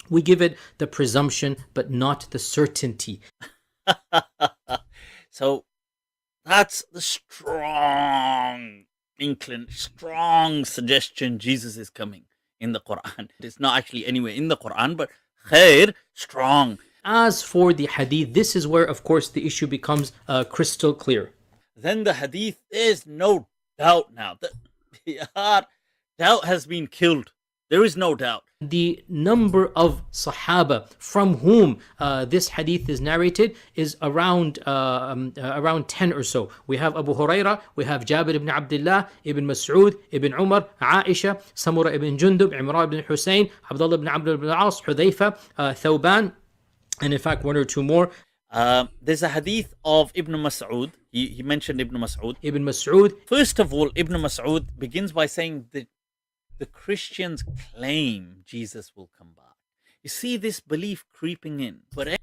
we give it the presumption, but not the certainty. So that's the strong strong suggestion Jesus is coming in the Quran. It's not actually anywhere in the Quran, but khair, strong. As for the hadith, this is where, of course, the issue becomes crystal clear. Then the hadith, there's no doubt now. Doubt has been killed. There is no doubt. The number of Sahaba from whom this hadith is narrated is around 10 or so. We have Abu Huraira, we have Jabir ibn Abdullah, Ibn Mas'ud, Ibn Umar, Aisha, Samura ibn Jundub, Imran ibn Hussein, Abdullah ibn Abdul ibn al-As, Hudayfa, Thawban, and in fact one or two more. There's a hadith of Ibn Mas'ud. He mentioned Ibn Mas'ud. Ibn Mas'ud. First of all, Ibn Mas'ud begins by saying that the Christians claim Jesus will come back. You see this belief creeping in. But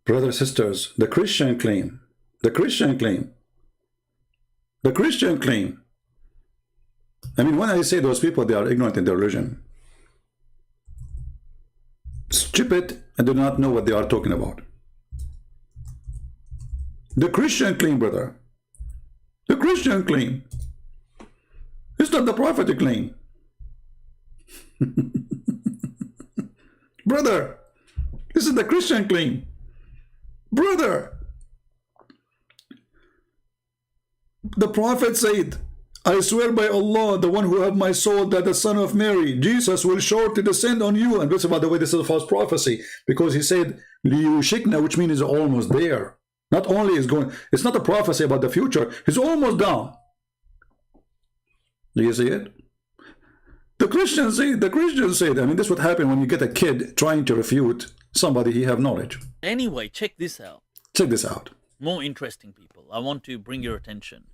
brothers, sisters, the Christian claim. I mean, when I say those people, they are ignorant in their religion. Stupid and do not know what they are talking about. The Christian claim, brother. The Christian claim. It's not the prophetic claim. Brother, this is the Christian claim. Brother, the prophet said, I swear by Allah, the one who have my soul, that the son of Mary, Jesus, will shortly descend on you. And this, by the way, this is a false prophecy, because he said, Liyushikna, which means is almost there. Not only is going, it's not a prophecy about the future, he's almost down. Do you see it? The Christians say, I mean, this would happen when you get a kid trying to refute somebody he have knowledge. anyway, check this out. Check this out. More interesting, people. I want to bring your attention.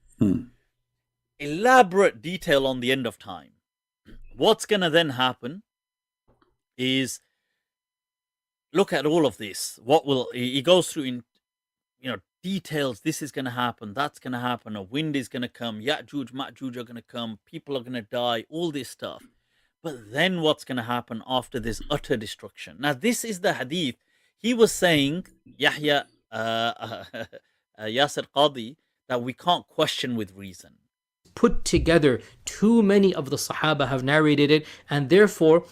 Elaborate detail on the end of time. What's going to then happen is, look at all of this. What will, he goes through in, details. This is going to happen. That's going to happen. A wind is going to come. Ya'juj, Ma'juj are going to come. People are going to die. All this stuff. But then what's going to happen after this utter destruction? Now, this is the hadith. He was saying, Yahya Yasir Qadi, that we can't question with reason. Put together, too many of the Sahaba have narrated it, and therefore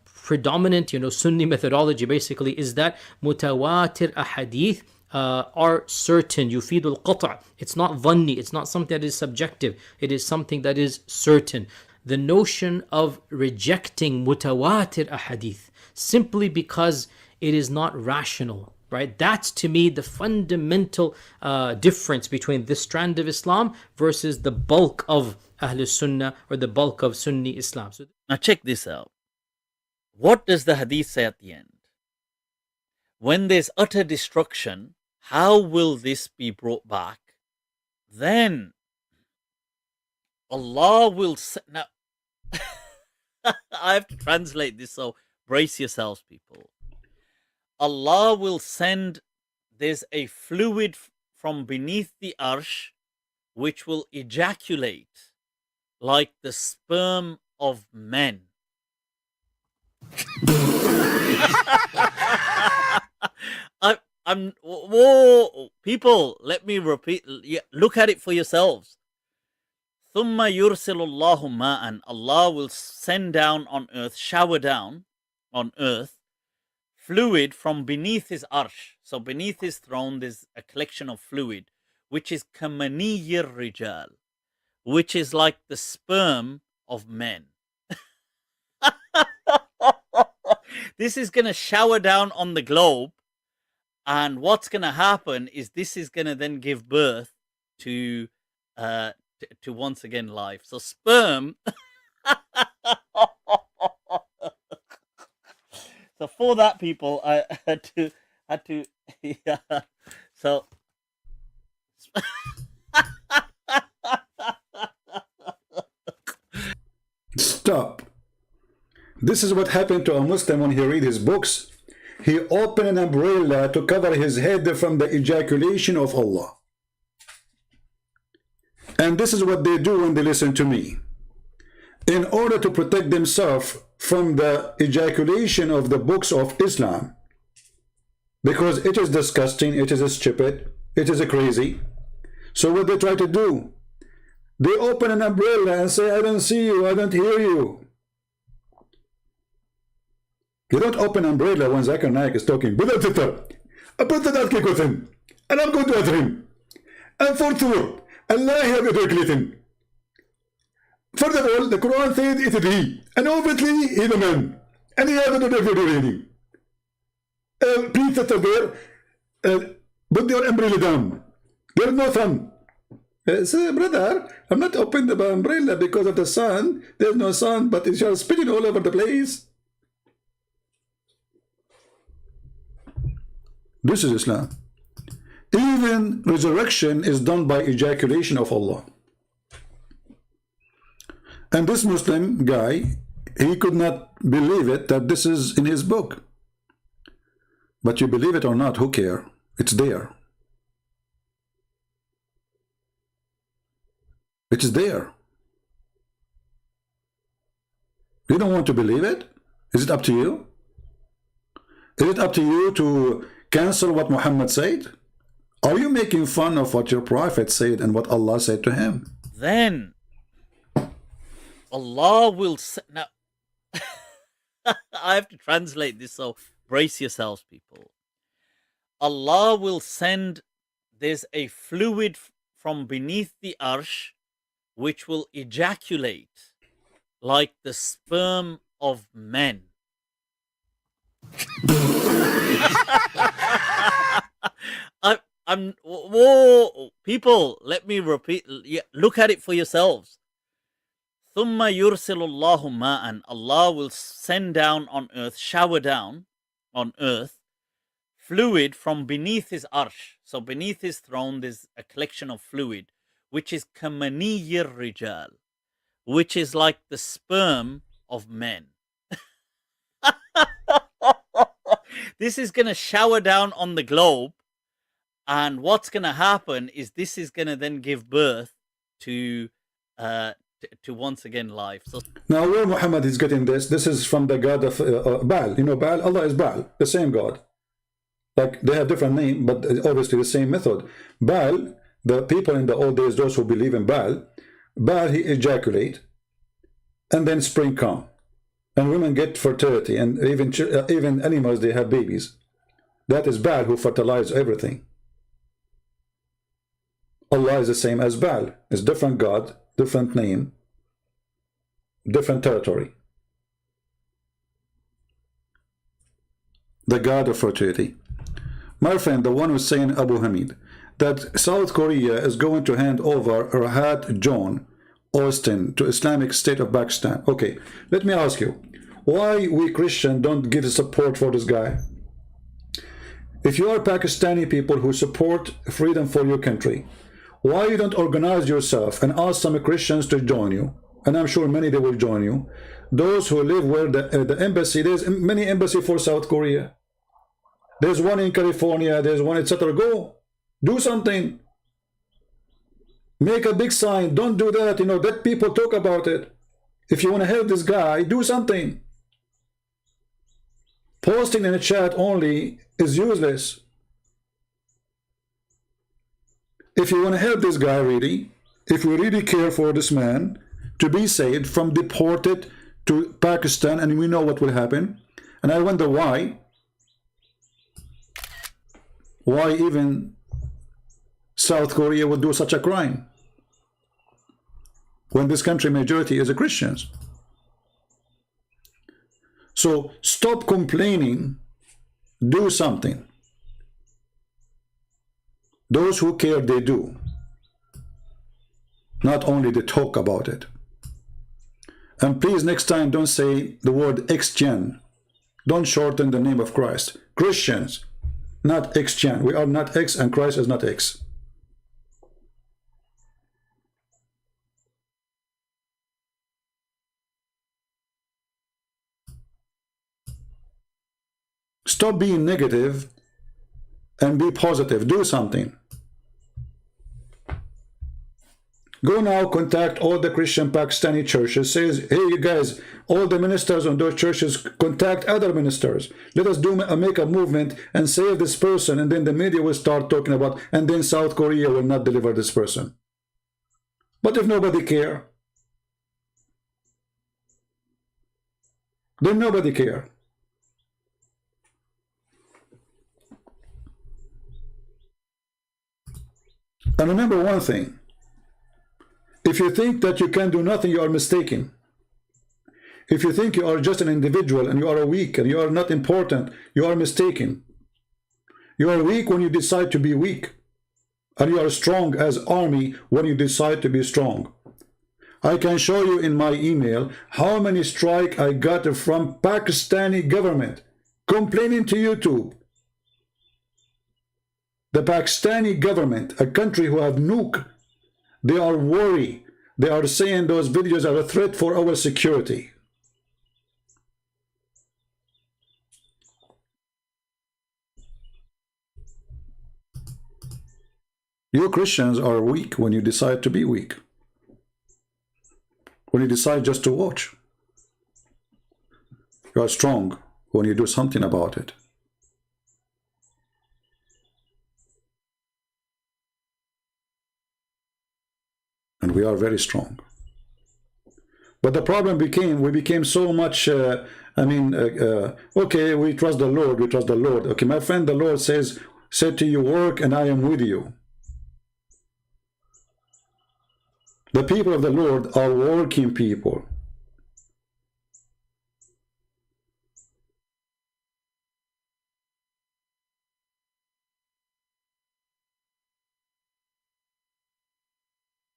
predominant Sunni methodology basically is that mutawatir ahadith are certain. Yufidul qata'. It's not dhanni, it's not something that is subjective, it is something that is certain. The notion of rejecting mutawatir ahadith simply because it is not rational, right? That's to me the fundamental difference between this strand of Islam versus the bulk of Ahlul Sunnah or the bulk of Sunni Islam. So, now check this out. What does the hadith say at the end? When there's utter destruction, how will this be brought back? Then Allah will now I have to translate this, so brace yourselves, people. Allah will send, there's a fluid from beneath the arsh which will ejaculate like the sperm of men. Whoa, people, let me repeat. Look at it for yourselves. ثُمَّ يُرْسِلُ اللَّهُ مَاءً. Allah will send down on earth, shower down on earth, fluid from beneath his arsh. So beneath his throne, there's a collection of fluid, which is كَمَنِيِّ الرِّجَالِ, which is like the sperm of men. This is going to shower down on the globe. And what's going to happen is this is going to then give birth to once again life. So sperm. So for that, people, I had to yeah. So stop. This is what happened to a Muslim when he read his books. He opened an umbrella to cover his head from the ejaculation of Allah. And this is what they do when they listen to me. In order to protect themselves from the ejaculation of the books of Islam, because it is disgusting, it is stupid, it is crazy. So what they try to do, they open an umbrella and say, I don't see you, I don't hear you. You don't open umbrella when Zakir Naik is talking. I put the dark with him, and I'm going to utter him. And fourth, Allah have ejaculated. First of all, the Quran said it is he, and obviously he is a man, and he has a reading. Please sit there, put your umbrella down. There is no sun. Say, brother, I'm not opening the umbrella because of the sun. There's no sun, but it's just spitting all over the place. This is Islam. Even resurrection is done by ejaculation of Allah. And this Muslim guy, he could not believe it that this is in his book. But you believe it or not, who cares? It's there. It is there. You don't want to believe it? Is it up to you? Is it up to you to cancel what Muhammad said? Are you making fun of what your prophet said and what Allah said to him? Then Allah will now I have to translate this, so brace yourselves, people. Allah will send, there's a fluid from beneath the arsh which will ejaculate like the sperm of men. Whoa, people, let me repeat. Look at it for yourselves. ثُمَّ يُرْسِلُ اللَّهُ مَاءً. Allah will send down on earth, shower down on earth, fluid from beneath his arsh. So beneath his throne, there's a collection of fluid, which is كَمَنِيِّ الرِّجَالِ, which is like the sperm of men. This is going to shower down on the globe, and what's going to happen is this is going to then give birth to once again life. So now where Muhammad is getting this is from the god of Baal. You know Baal? Allah is Baal, the same god. Like they have different name, but obviously the same method. Baal, the people in the old days, those who believe in Baal, he ejaculate, and then spring come. And women get fertility, and even animals, they have babies. That is Baal who fertilizes everything. Allah is the same as Baal. It's different God, different name, different territory. The God of fertility. My friend, the one who's saying, Abu Hamid, that South Korea is going to hand over Rahat John Austin to Islamic State of Pakistan. Okay, let me ask you, why we Christians don't give support for this guy? If you are Pakistani people who support freedom for your country, why you don't organize yourself and ask some Christians to join you? And I'm sure many they will join you. Those who live where the embassy, there's many embassy for South Korea. There's one in California, there's one, etc. Go, do something. Make a big sign. Don't do that. You know, let people talk about it. If you want to help this guy, do something. Posting in a chat only is useless. If you want to help this guy really, if we really care for this man to be saved from deported to Pakistan, and we know what will happen, and I wonder why even South Korea would do such a crime when this country majority is a Christians. So stop complaining, do something. Those who care, they do. Not only they talk about it. And please next time don't say the word ex-gen. Don't shorten the name of Christ. Christians, not ex-gen. We are not X and Christ is not X. Stop being negative and be positive. Do something. Go now, contact all the Christian Pakistani churches. Says, hey, you guys, all the ministers on those churches, contact other ministers. Let us make a movement and save this person. And then the media will start talking about, and then South Korea will not deliver this person. But if nobody care, then nobody care. And remember one thing. If you think that you can do nothing, you are mistaken. If you think you are just an individual and you are weak and you are not important, you are mistaken. You are weak when you decide to be weak. And you are strong as army when you decide to be strong. I can show you in my email how many strikes I got from Pakistani government complaining to YouTube. The Pakistani government, a country who have nuke, they are worried. They are saying those videos are a threat for our security. You Christians are weak when you decide to be weak. When you decide just to watch. You are strong when you do something about it. And we are very strong. But the problem became, we became so much, okay, we trust the Lord, we trust the Lord. Okay, my friend, the Lord said to you, work and I am with you. The people of the Lord are working people.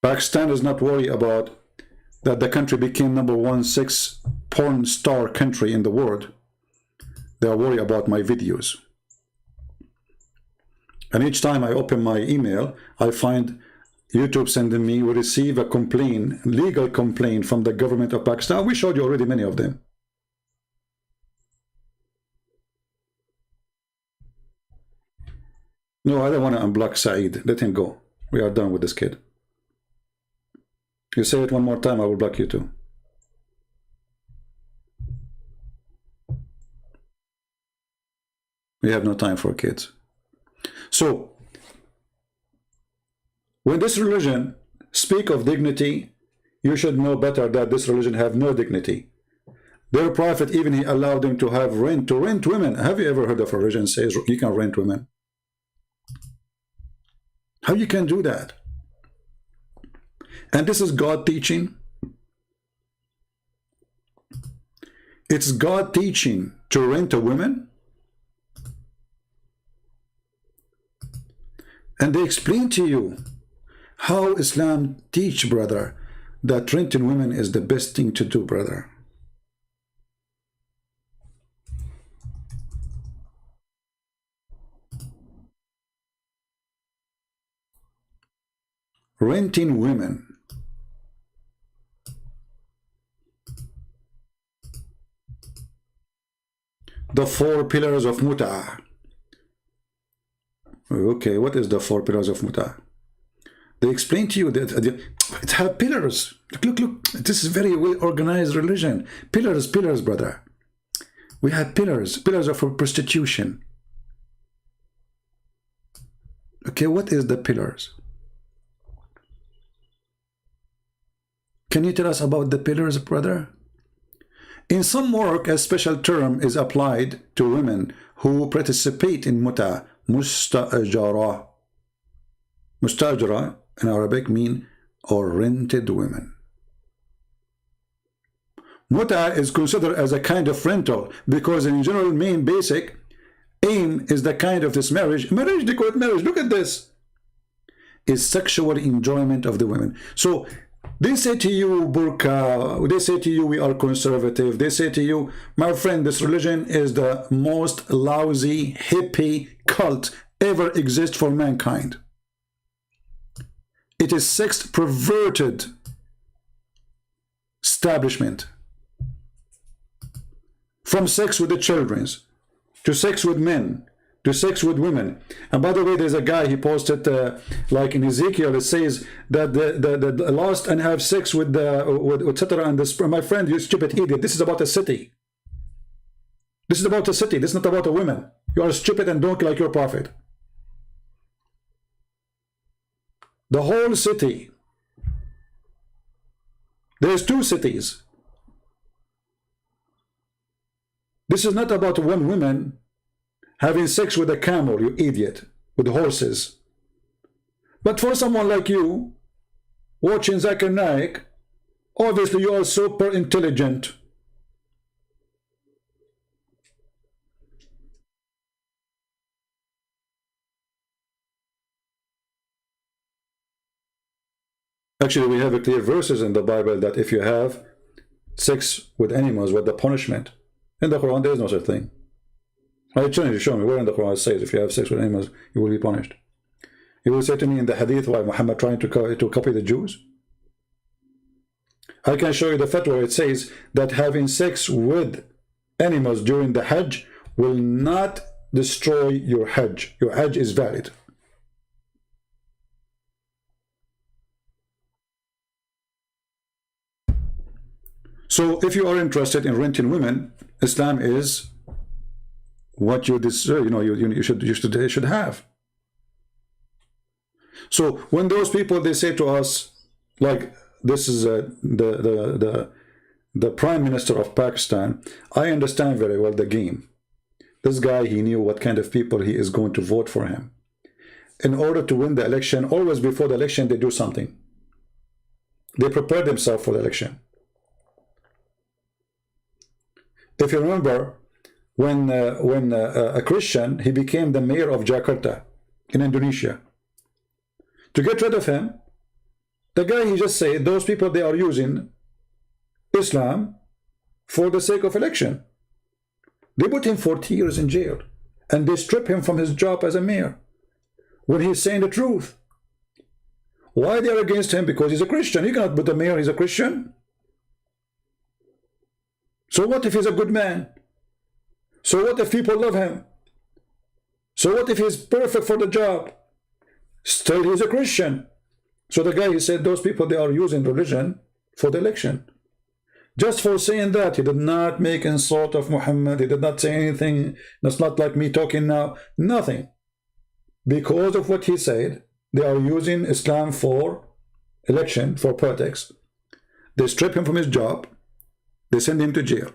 Pakistan is not worried about that the country became #1 porn star country in the world. They are worried about my videos. And each time I open my email, I find YouTube sending me, we receive a complaint, legal complaint from the government of Pakistan. We showed you already many of them. No, I don't want to unblock Saeed. Let him go. We are done with this kid. You say it one more time, I will block you too. We have no time for kids. So, when this religion speak of dignity, you should know better that this religion have no dignity. Their prophet, even he allowed them to have rent, to rent women. Have you ever heard of a religion says you can rent women? How you can do that? And this is God teaching. It's God teaching to rent a woman. And they explain to you how Islam teach, brother, that renting women is the best thing to do, brother. renting women. The 4 pillars of mut'ah. Okay, what is the 4 pillars of mut'ah? They explain to you that it has pillars. Look, this is very well organized religion. Pillars, brother. We have pillars of prostitution. Okay, what is the pillars? Can you tell us about the pillars, brother? In some work, a special term is applied to women who participate in mut'ah, mustajara. Mustajara in Arabic mean or rented women. Mut'ah is considered as a kind of rental because in general main basic aim is the kind of this marriage, they call it marriage, look at this, is sexual enjoyment of the women. So they say to you, burqa, they say to you, we are conservative, they say to you, my friend, this religion is the most lousy hippie cult ever exist for mankind. It is sex perverted establishment. From sex with the children, to sex with men, to sex with women. And by the way, there's a guy, he posted like in Ezekiel, it says that the lost and have sex with the etc. And the, my friend, you stupid idiot, this is about a city. This is about a city, this is not about a woman. You are stupid and don't like your prophet. The whole city. There's 2 cities. This is not about one woman having sex with a camel, you idiot, with horses. But for someone like you, watching Zakir Naik, obviously you are super intelligent. Actually, we have a clear verses in the Bible that if you have sex with animals, what the punishment? In the Quran, there is no such thing. I tell you to show me where in the Quran it says if you have sex with animals, you will be punished. You will say to me in the hadith why Muhammad trying to copy the Jews. I can show you the fatwa where it says that having sex with animals during the Hajj will not destroy your Hajj. Your Hajj is valid. So if you are interested in renting women, Islam is what you deserve, you should have. So when those people, they say to us, like this is the Prime Minister of Pakistan, I understand very well the game. This guy, he knew what kind of people he is going to vote for him. In order to win the election, always before the election, they do something. They prepare themselves for the election. If you remember, when a Christian, he became the mayor of Jakarta in Indonesia. To get rid of him, the guy, he just said, those people, they are using Islam for the sake of election. They put him 40 years in jail, and they strip him from his job as a mayor when he's saying the truth. Why they are against him? Because he's a Christian. You cannot put the mayor, he's a Christian. So what if he's a good man? So what if people love him? So what if he's perfect for the job? Still he's a Christian. So the guy, he said those people, they are using religion for the election. Just for saying that, he did not make insult of Muhammad. He did not say anything. That's not like me talking now. Nothing. Because of what he said, they are using Islam for election, for politics. They strip him from his job. They send him to jail.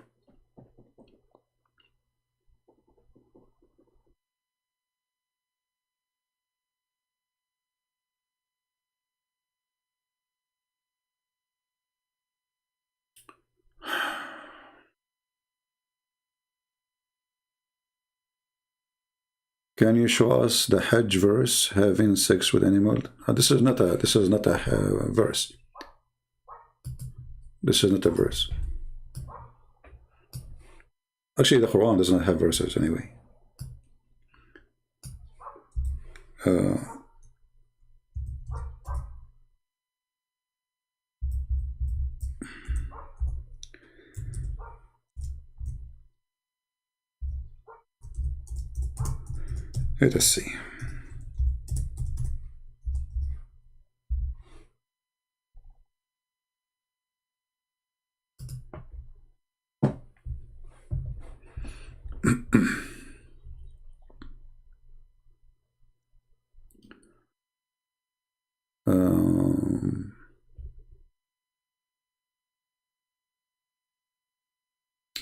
Can you show us the Hajj verse, having sex with animal? This is not a verse. This is not a verse. Actually, the Quran does not have verses anyway. Let us see.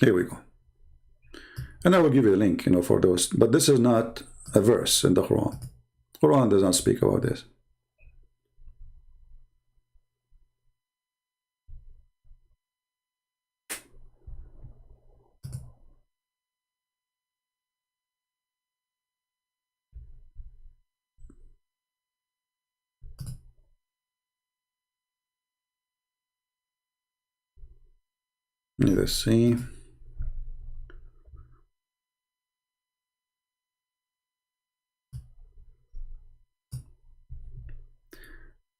Here we go. And I will give you a link, for those. But this is not a verse in the Quran. Quran does not speak about this. Let's see.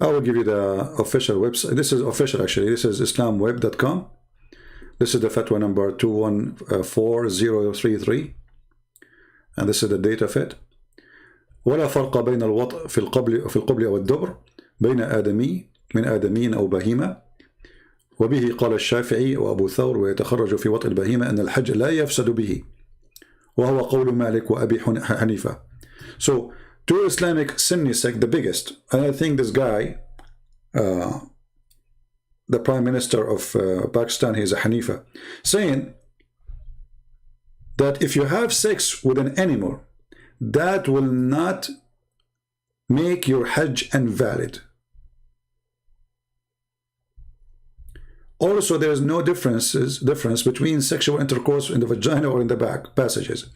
I will give you the official website. This is official, actually. This is islamweb.com. This is the fatwa number 214033. And this is the date of it. ولا فرق بين الوطء في القبل أو الدبر بين آدمي من آدمين أو بهيمة. وبه قال الشافعي وأبو ثور ويتخرج في وطء البهيمة أن الحج لا يفسد به. وهو قول مالك وأبي حنيفة. So, two Islamic Sunni sect, the biggest, and I think this guy, the Prime Minister of Pakistan, he is a Hanifa, saying that if you have sex with an animal, that will not make your Hajj invalid. Also, there is no difference between sexual intercourse in the vagina or in the back passages.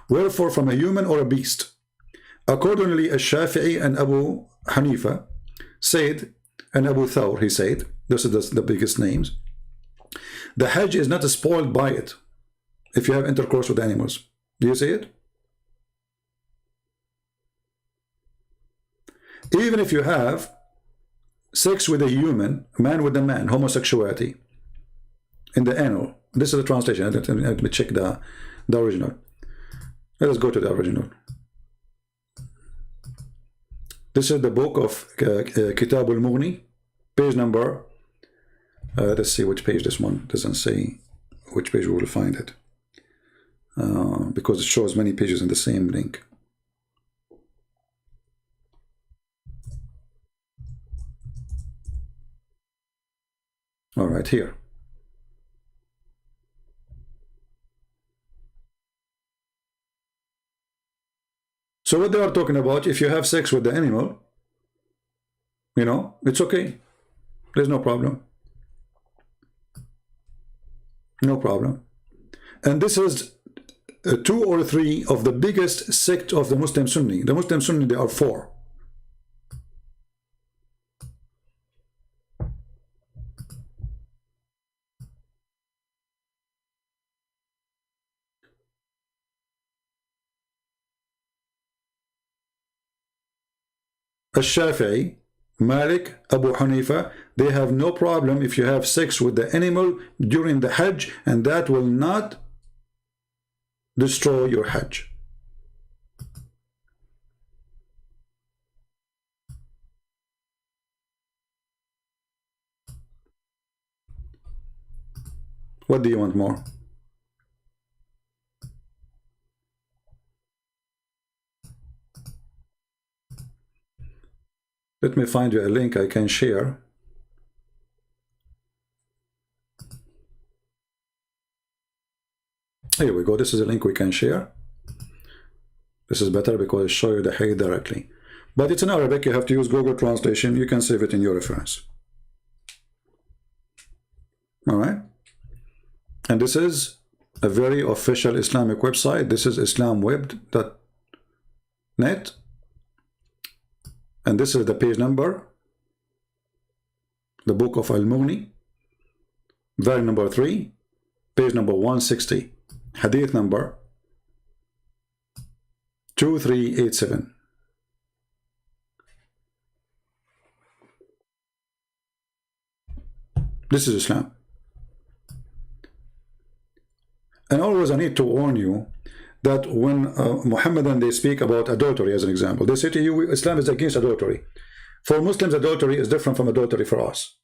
Wherefore, from a human or a beast. Accordingly, Al-Shafi'i and Abu Hanifa said, and Abu Thawr, he said, this is the biggest names, the Hajj is not spoiled by it if you have intercourse with animals. Do you see it? Even if you have sex with a human, man with a man, homosexuality, in the anal. This is the translation. Let me check the original. Let us go to the original. This is the book of Kitab al-Mughni, page number, let's see which page this one, doesn't say which page we will find it, because it shows many pages in the same link. All right, here. So what they are talking about, if you have sex with the animal, it's okay. There's no problem. No problem. And this is 2 or 3 of the biggest sect of the Muslim Sunni. The Muslim Sunni, there are 4. Al-Shafi'i, Malik, Abu Hanifa, they have no problem if you have sex with the animal during the Hajj, and that will not destroy your Hajj. What do you want more? Let me find you a link I can share. Here we go. This is a link we can share. This is better because it shows you the hadith directly. But it's in Arabic. You have to use Google Translation. You can save it in your reference. All right. And this is a very official Islamic website. This is islamweb.net. And this is the page number, the book of Al-Mughni, volume number 3, page number 160, hadith number 2387. This is Islam. And always I need to warn you that when Muhammad and they speak about adultery as an example, they say to you, Islam is against adultery. For Muslims, adultery is different from adultery for us.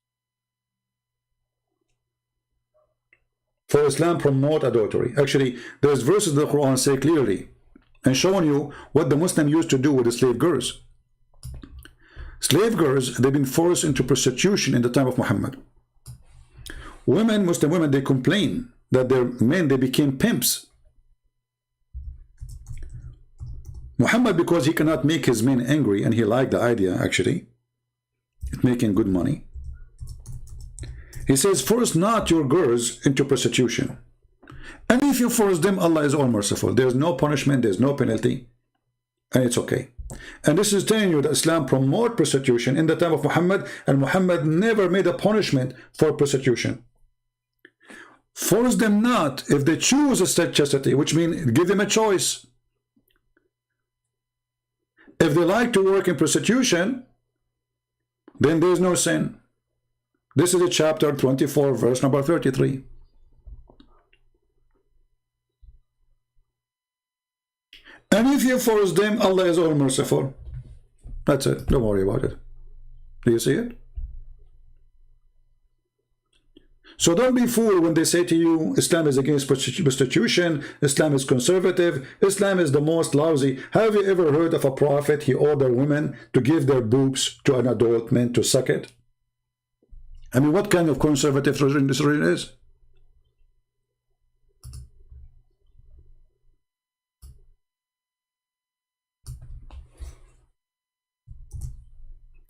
For Islam, promote adultery. Actually, there's verses in the Quran say clearly and showing you what the Muslim used to do with the slave girls. Slave girls, they've been forced into prostitution in the time of Muhammad. Women, Muslim women, they complain that their men, they became pimps. Muhammad, because he cannot make his men angry, and he liked the idea actually, making good money, he says, force not your girls into prostitution. And if you force them, Allah is all merciful. There's no punishment, there's no penalty, and it's okay. And this is telling you that Islam promote prostitution in the time of Muhammad, and Muhammad never made a punishment for prostitution. Force them not if they choose a chastity, which means give them a choice. If they like to work in prostitution, then there is no sin. This is a chapter 24, verse number 33. And if you force them, Allah is all merciful. That's it. Don't worry about it. Do you see it? So don't be fooled when they say to you, Islam is against prostitution, Islam is conservative, Islam is the most lousy. Have you ever heard of a prophet, he ordered women to give their boobs to an adult man to suck it? I mean, what kind of conservative religion this religion is?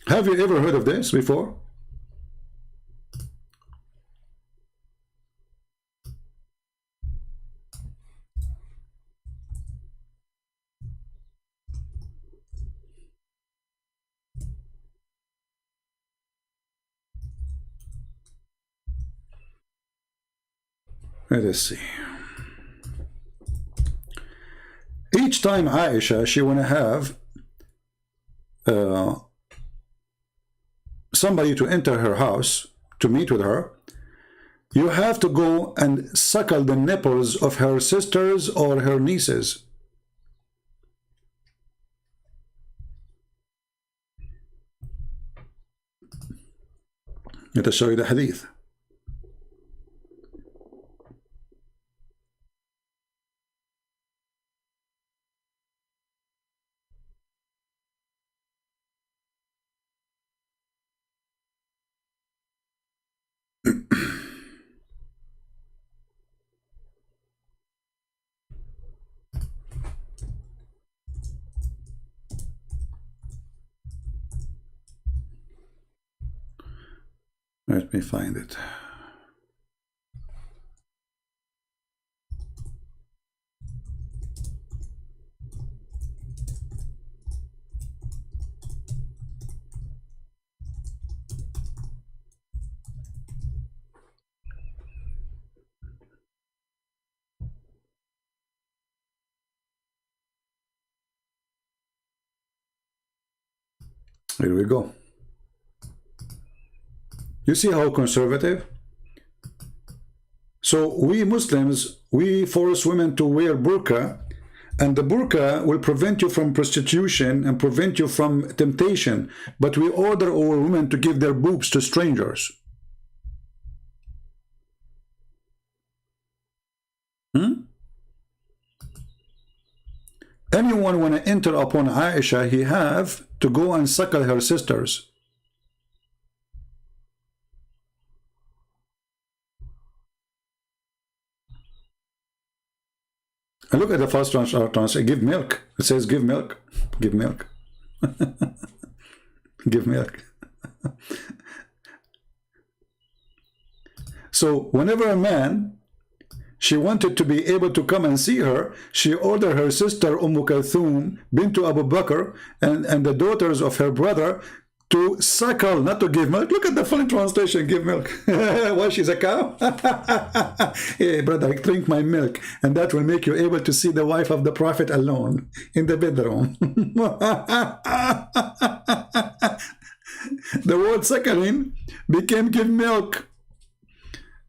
Have you ever heard of this before? Let us see. Each time Aisha, she want to have somebody to enter her house to meet with her, you have to go and suckle the nipples of her sisters or her nieces. Let us show you the hadith. Let me find it. Here we go. You see how conservative? So we Muslims, we force women to wear burqa, and the burqa will prevent you from prostitution and prevent you from temptation, but we order our women to give their boobs to strangers. Anyone want to enter upon Aisha, he have to go and suckle her sisters. And look at the first translation, give milk. It says give milk, give milk. Give milk. So whenever a man, she wanted to be able to come and see her, she ordered her sister Kulthum bint Abu Bakr and the daughters of her brother to suckle, not to give milk. Look at the funny translation, give milk. Why, she's a cow? Hey, brother, drink my milk, and that will make you able to see the wife of the Prophet alone in the bedroom. The word suckling became give milk.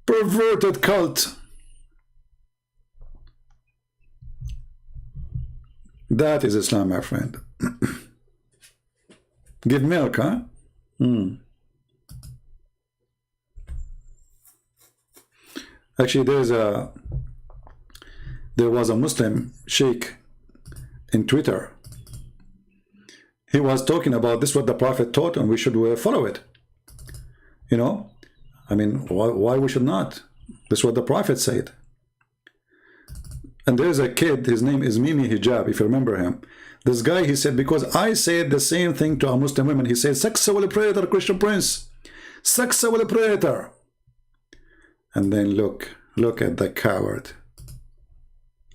Perverted cult. That is Islam, my friend. Give milk, huh? Actually, there was a Muslim sheikh in Twitter. He was talking about this, what the Prophet taught, and we should follow it. You know, I mean, why we should not? This is what the Prophet said. And there's a kid, his name is Mimi Hijab, if you remember him. This guy, he said, because I said the same thing to a Muslim woman, he said, sexual predator, Christian Prince, sexual predator. And then look at the coward.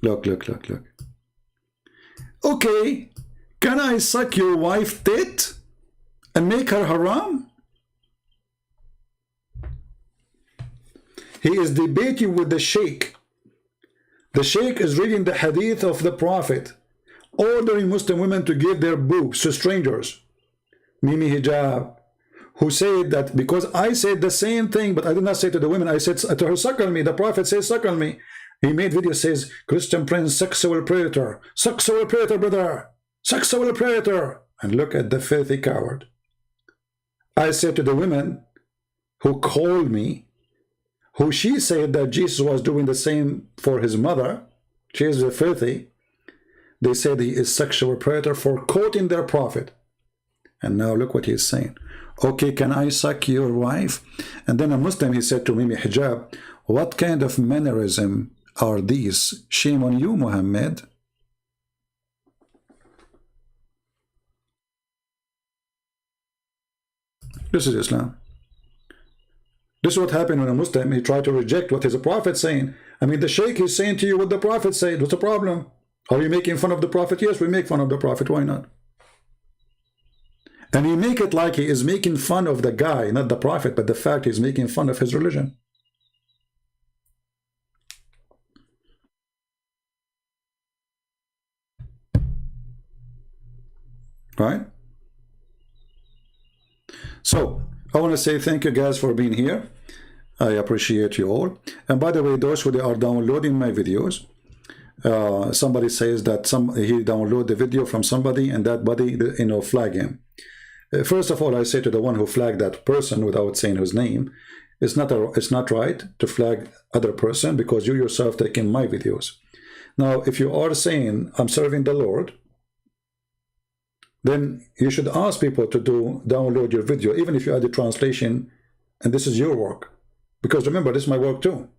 Look. Okay, can I suck your wife tit and make her haram? He is debating with the sheikh. The sheikh is reading the hadith of the Prophet, ordering Muslim women to give their boobs to strangers. Mimi Hijab, who said that because I said the same thing, but I did not say to the women, I said to her, suckle me. The Prophet says, suckle me. He made video, says, Christian Prince, sexual predator, brother, sexual predator. And look at the filthy coward. I said to the women who called me, who she said that Jesus was doing the same for his mother, she is filthy. They said he is sexual predator for quoting their prophet. And now look what he is saying. Okay, can I suck your wife? And then a Muslim, he said to Mimi Hijab, what kind of mannerism are these? Shame on you, Muhammad. This is Islam. This is what happened when a Muslim, he tried to reject what his prophet saying. I mean, the sheikh is saying to you what the prophet said. What's the problem? Are you making fun of the prophet? Yes, we make fun of the prophet. Why not? And he make it like he is making fun of the guy, not the prophet, but the fact he's making fun of his religion. Right? So, I want to say thank you guys for being here. I appreciate you all. And by the way, those who are downloading my videos, somebody says that he downloaded the video from somebody and that buddy, flag him. First of all, I say to the one who flagged that person without saying his name, it's not right to flag other person because you yourself taking my videos. Now, if you are saying I'm serving the Lord, then you should ask people to download your video, even if you add the translation, and this is your work. Because remember, this is my work too.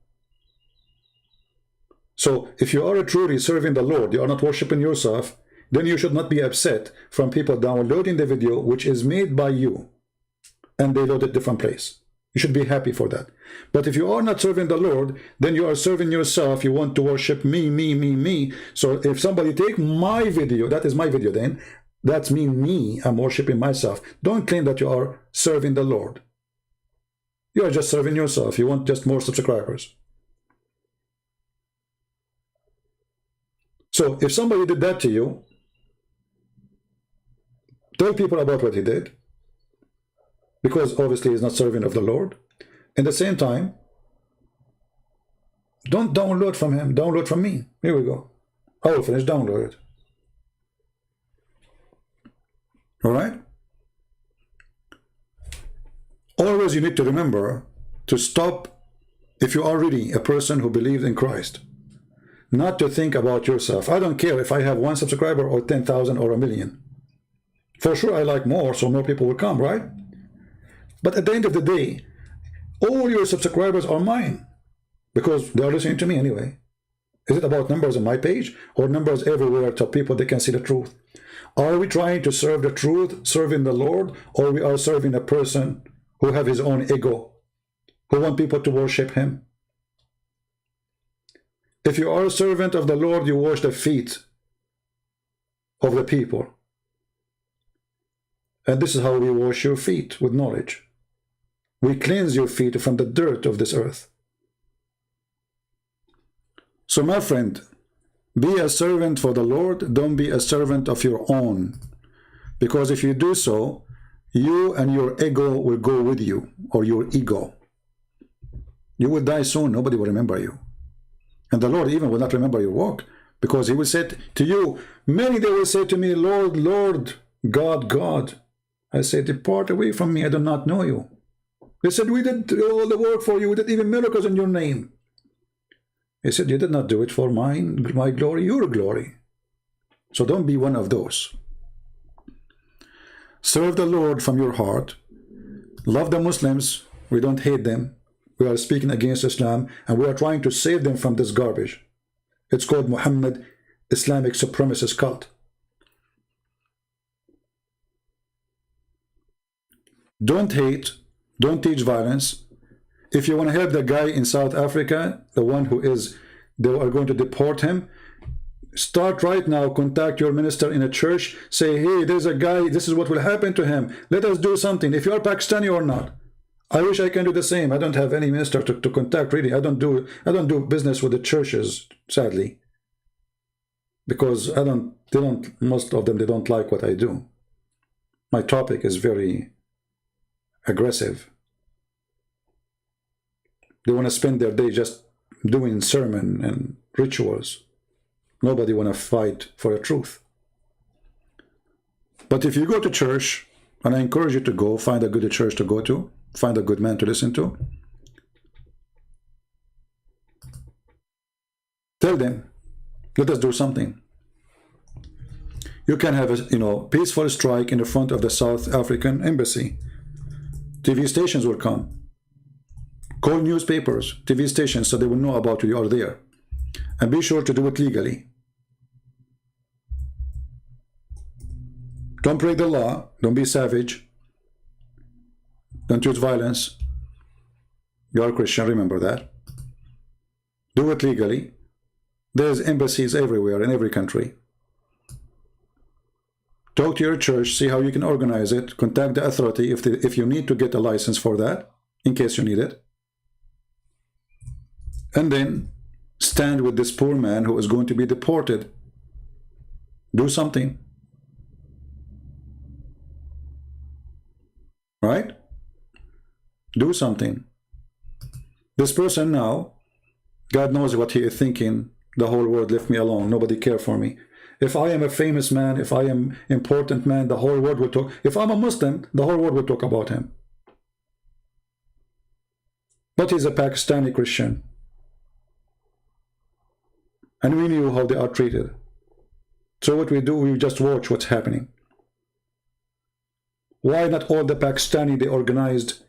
So if you are truly serving the Lord, you are not worshiping yourself, then you should not be upset from people downloading the video which is made by you and they load it different place. You should be happy for that. But if you are not serving the Lord, then you are serving yourself. You want to worship me. So if somebody take my video, that is my video then, that's me, I'm worshiping myself. Don't claim that you are serving the Lord. You are just serving yourself. You want just more subscribers. So if somebody did that to you, tell people about what he did, because obviously he's not serving of the Lord. At the same time, don't download from him, download from me. Here we go. I will finish, download it. All right? Always you need to remember to stop, if you are really a person who believes in Christ, not to think about yourself. I don't care if I have 1 subscriber or 10,000 or 1,000,000. For sure I like more, so more people will come, right? But at the end of the day, all your subscribers are mine because they are listening to me anyway. Is it about numbers on my page or numbers everywhere so people they can see the truth? Are we trying to serve the truth, serving the Lord, or we are serving a person who have his own ego, who want people to worship him? If you are a servant of the Lord, you wash the feet of the people. And this is how we wash your feet, with knowledge. We cleanse your feet from the dirt of this earth. So my friend, be a servant for the Lord, don't be a servant of your own. Because if you do so, you and your ego will go with you, or your ego. You will die soon, nobody will remember you. And the Lord even will not remember your work, Because he will say to you, many they will say to me, Lord, Lord, God, God. I say, depart away from me, I do not know you. They said, we did all the work for you, we did even miracles in your name. He said, you did not do it for my glory, your glory. So don't be one of those. Serve the Lord from your heart. Love the Muslims. We don't hate them. We are speaking against Islam, and we are trying to save them from this garbage. It's called Muhammad, Islamic supremacist cult. Don't hate. Don't teach violence. If you want to help the guy in South Africa, the one who is, they are going to deport him, start right now, contact your minister in a church, say, hey, there's a guy, this is what will happen to him. Let us do something. If you are Pakistani or not. I wish I can do the same. I don't have any minister to contact, really. I don't do business with the churches, sadly. Because most of them, they don't like what I do. My topic is very aggressive. They want to spend their day just doing sermon and rituals. Nobody want to fight for the truth. But if you go to church, and I encourage you to go, find a good church to go to, find a good man to listen to, tell them, let us do something. You can have a peaceful strike in the front of the South African embassy. TV stations will come. Call newspapers, TV stations, so they will know about you are there. And be sure to do it legally. Don't break the law. Don't be savage. Don't use violence. You are a Christian, remember that. Do it legally. There's embassies everywhere in every country. Talk to your church, see how you can organize it. Contact the authority if you need to get a license for that, in case you need it. And then stand with this poor man who is going to be deported. Do something. Right? Do something. This person now, God knows what he is thinking. The whole world left me alone. Nobody cared for me. If I am a famous man, if I am important man, the whole world will talk. If I'm a Muslim, the whole world will talk about him. But he's a Pakistani Christian. And we knew how they are treated. So what we do, we just watch what's happening. Why not all the Pakistani, they organized,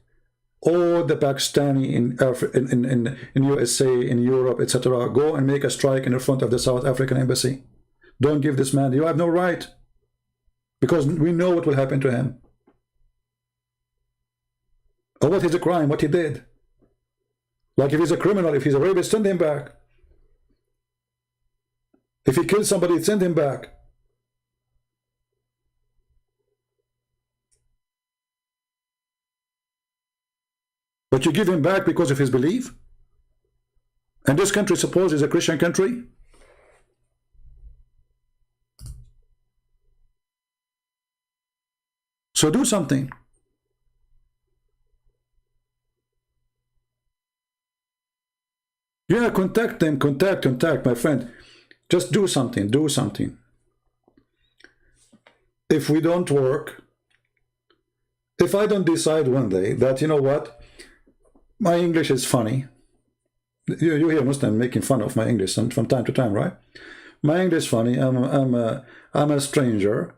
all the Pakistani in USA, in Europe, etc., go and make a strike in the front of the South African embassy. Don't give this man, you have no right. Because we know what will happen to him. Or what is a crime, what he did. Like if he's a criminal, if he's a rapist, send him back. If he kills somebody, send him back. But you give him back because of his belief? And this country, suppose, is a Christian country? So do something. Yeah, contact them, contact, my friend. Just do something, do something. If we don't work, if I don't decide one day that, you know what, my English is funny. You hear Muslims making fun of my English from time to time, right? My English is funny. I'm a stranger.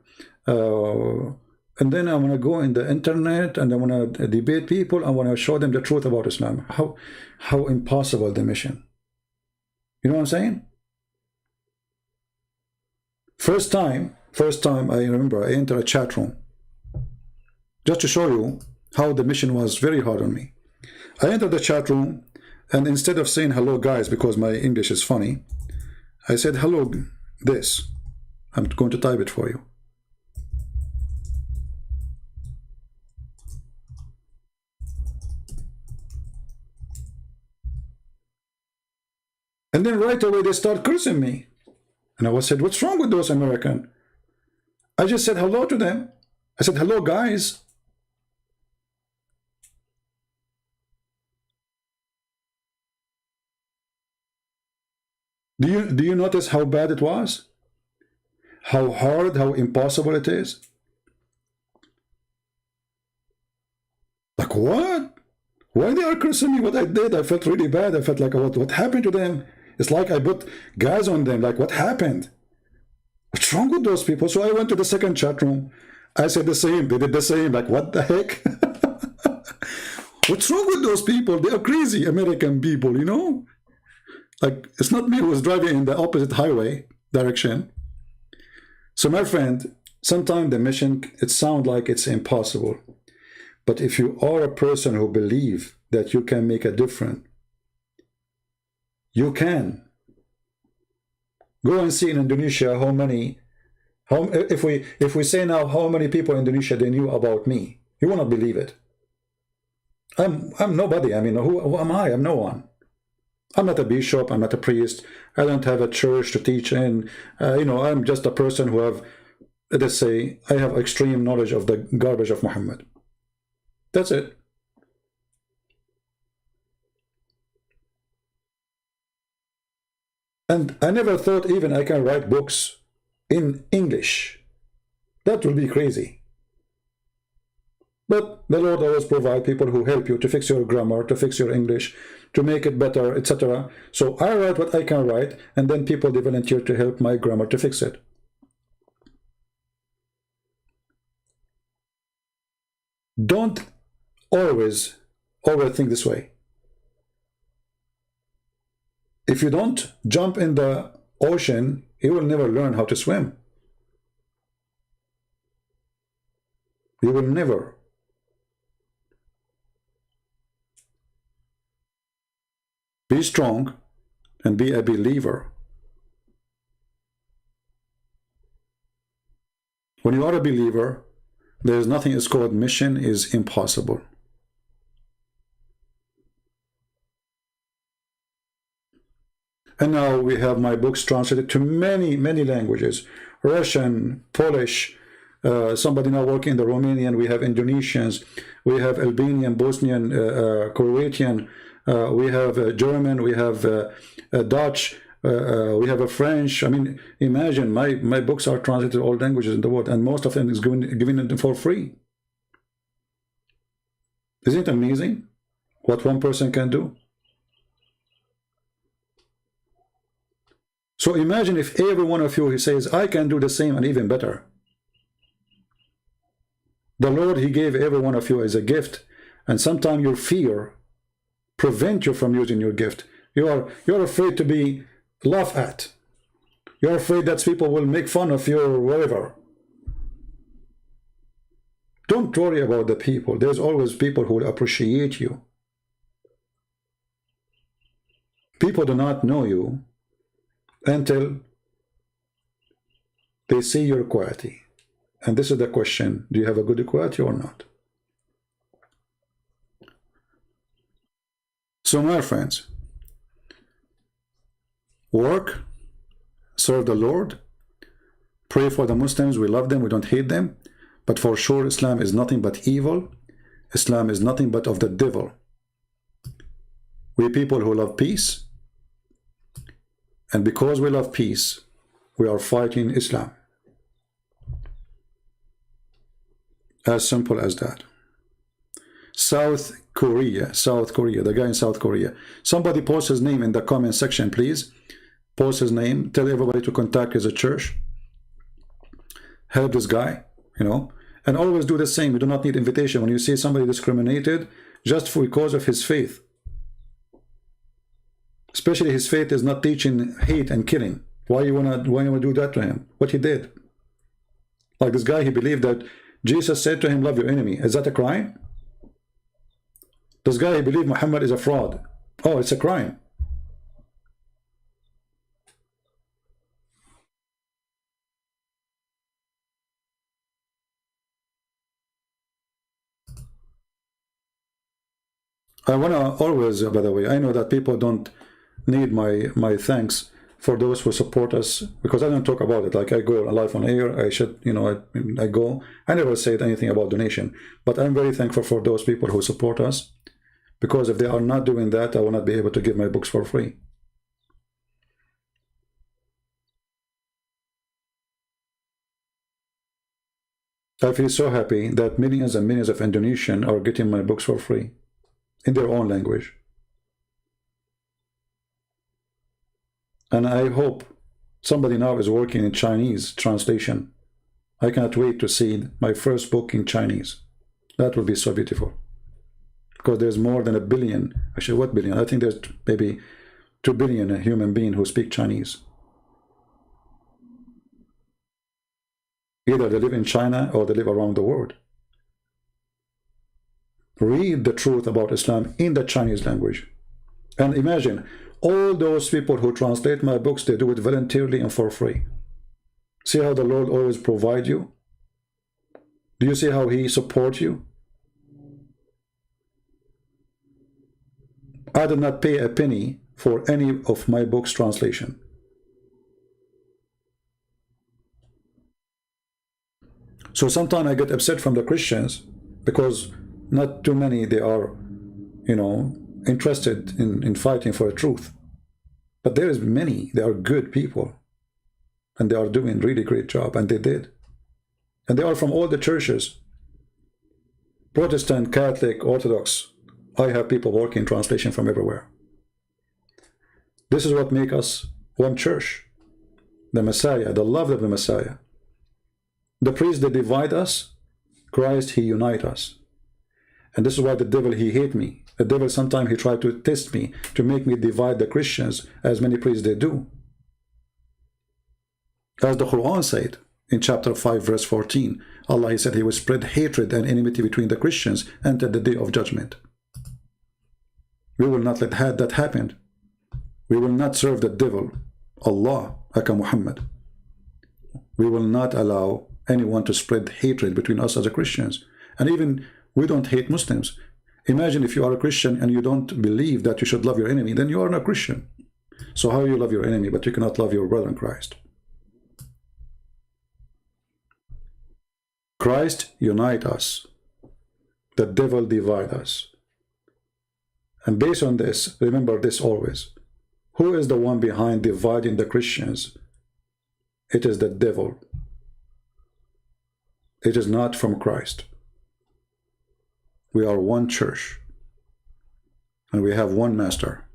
And then I want to go in the internet and I want to debate people. I want to show them the truth about Islam. How impossible the mission. You know what I'm saying? First time I remember I entered a chat room. Just to show you how the mission was very hard on me. I entered the chat room and instead of saying hello guys because my English is funny, I said hello this. I'm going to type it for you. And then right away they start cursing me. And I said, what's wrong with those Americans? I just said hello to them. I said, hello guys. Do you notice how bad it was? How hard, how impossible it is? Like what? Why they are cursing me what I did? I felt really bad. I felt like what happened to them? It's like I put gas on them. Like what happened? What's wrong with those people? So I went to the second chat room. I said the same. They did the same. Like what the heck? What's wrong with those people? They are crazy American people, you know? Like it's not me who was driving in the opposite highway direction. So my friend, sometimes the mission, it sounds like it's impossible. But if you are a person who believes that you can make a difference, you can. Go and see in Indonesia if we say now how many people in Indonesia they knew about me, you will not believe it. I'm nobody. I mean, who am I? I'm no one. I'm not a bishop. I'm not a priest. I don't have a church to teach in. You know, I'm just a person who have, let's say, I have extreme knowledge of the garbage of Muhammad. That's it. And I never thought even I can write books in English. That will be crazy. But the Lord always provides people who help you to fix your grammar, to fix your English, to make it better, etc. So I write what I can write, and then people they volunteer to help my grammar to fix it. Don't always think this way. If you don't jump in the ocean, you will never learn how to swim. You will never. Be strong and be a believer. When you are a believer, there is nothing is called mission is impossible. And now we have my books translated to many languages. Russian, Polish, somebody now working in the Romanian, we have Indonesians, we have Albanian, Bosnian, Croatian, we have German, we have Dutch, we have a French. I mean, imagine my books are translated to all languages in the world, and most of them is given them for free. Isn't it amazing what one person can do? So imagine if every one of you, he says, I can do the same and even better. The Lord, he gave every one of you as a gift, and sometimes your fear prevent you from using your gift. You're afraid to be laughed at. You're afraid that people will make fun of you or whatever. Don't worry about the people. There's always people who will appreciate you. People do not know you until they see your quality. And this is the question, do you have a good quality or not? So my friends, work, serve the Lord, pray for the Muslims, we love them, we don't hate them, but for sure Islam is nothing but evil. Islam is nothing but of the devil. We people who love peace, and because we love peace, we are fighting Islam. As simple as that. South Korea, the guy in South Korea. Somebody post his name in the comment section, please. Post his name. Tell everybody to contact his church. Help this guy, you know. And always do the same. You do not need invitation. When you see somebody discriminated, just because of his faith. Especially his faith is not teaching hate and killing. Why you wanna do that to him? What he did? Like this guy, he believed that Jesus said to him, love your enemy. Is that a crime? This guy, he believed Muhammad is a fraud. Oh, it's a crime. I want to always, by the way, I know that people don't need my thanks for those who support us, because I don't talk about it. Like I go live on air, I should, you know, I never said anything about donation, but I'm very thankful for those people who support us, because if they are not doing that, I will not be able to give my books for free. I feel so happy that millions and millions of Indonesians are getting my books for free in their own language. And I hope somebody now is working in Chinese translation. I cannot wait to see my first book in Chinese. That will be so beautiful. Because there's more than 1 billion, actually what billion? I think there's maybe 2 billion human beings who speak Chinese. Either they live in China or they live around the world. Read the truth about Islam in the Chinese language. And imagine, all those people who translate my books, they do it voluntarily and for free. See how the Lord always provides you? Do you see how He supports you? I did not pay a penny for any of my books' translation. So sometimes I get upset from the Christians because not too many, they are, you know, interested in fighting for the truth. But there is many, they are good people. And they are doing really great job, and they did. And they are from all the churches. Protestant, Catholic, Orthodox. I have people working translation from everywhere. This is what makes us one church. The Messiah, the love of the Messiah. The priests, they divide us. Christ, He unites us. And this is why the devil, he hate me. The devil, sometimes he tried to test me, to make me divide the Christians, as many priests they do. As the Quran said, in chapter 5, verse 14, Allah, He said He will spread hatred and enmity between the Christians until the day of judgment. We will not let that happen. We will not serve the devil, Allah, aka Muhammad. We will not allow anyone to spread hatred between us as a Christians. And even we don't hate Muslims. Imagine if you are a Christian and you don't believe that you should love your enemy, then you are not a Christian. So how you love your enemy, but you cannot love your brother in Christ? Christ unite us. The devil divide us. And based on this, remember this always. Who is the one behind dividing the Christians? It is the devil. It is not from Christ. We are one church. And we have one master.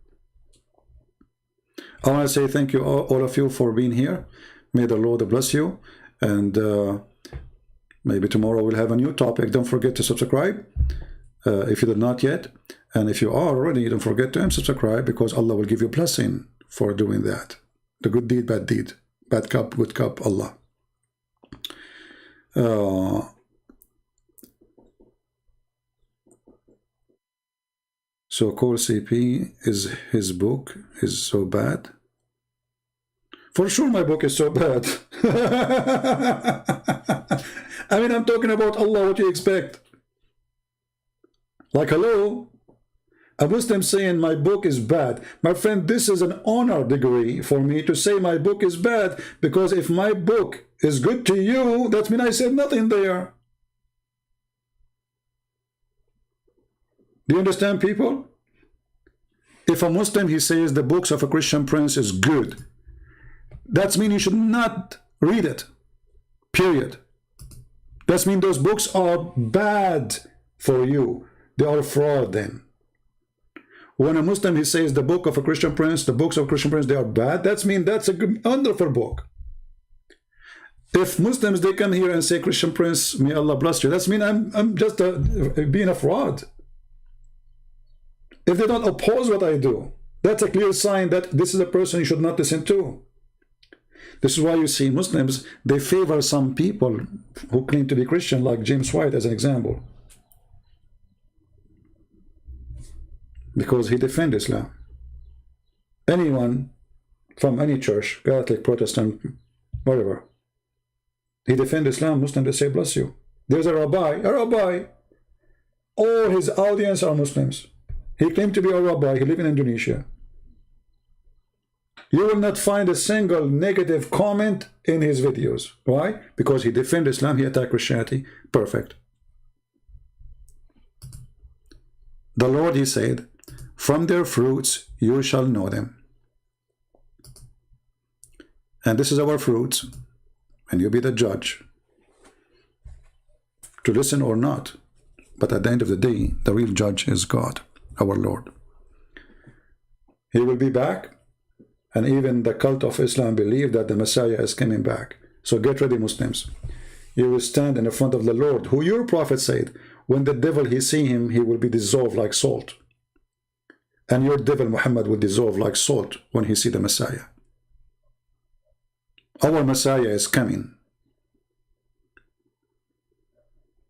I want to say thank you all of you for being here. May the Lord bless you. And maybe tomorrow we'll have a new topic. Don't forget to subscribe if you did not yet. And if you are already, don't forget to unsubscribe, because Allah will give you a blessing for doing that. The good deed, bad deed. Bad cup, good cup, Allah. So Core CP, is his book is so bad? For sure my book is so bad. I mean, I'm talking about Allah, what do you expect? Like, hello? A Muslim saying my book is bad. My friend, this is an honor degree for me to say my book is bad, because if my book is good to you, that means I said nothing there. Do you understand, people? If a Muslim, he says the books of a Christian prince is good, that means you should not read it. Period. That means those books are bad for you. They are fraud then. When a Muslim, he says the book of a Christian prince, the books of a Christian prince, they are bad, that means that's a good, wonderful book. If Muslims, they come here and say, Christian prince, may Allah bless you, that means I'm just being a fraud. If they don't oppose what I do, that's a clear sign that this is a person you should not listen to. This is why you see Muslims, they favor some people who claim to be Christian, like James White as an example. Because he defends Islam. Anyone from any church, Catholic, Protestant, whatever, he defends Islam, Muslim, they say, bless you. There's a rabbi. All his audience are Muslims. He claimed to be a rabbi, he lives in Indonesia. You will not find a single negative comment in his videos. Why? Because he defends Islam, he attacks Christianity. Perfect. The Lord, he said, from their fruits you shall know them. And this is our fruits, and you be the judge. to listen or not. But at the end of the day, the real judge is God, our Lord. He will be back, and even the cult of Islam believe that the Messiah is coming back. So get ready, Muslims. You will stand in the front of the Lord, who your prophet said, when the devil he see him, he will be dissolved like salt. And your devil Muhammad will dissolve like salt when he see the Messiah. Our Messiah is coming.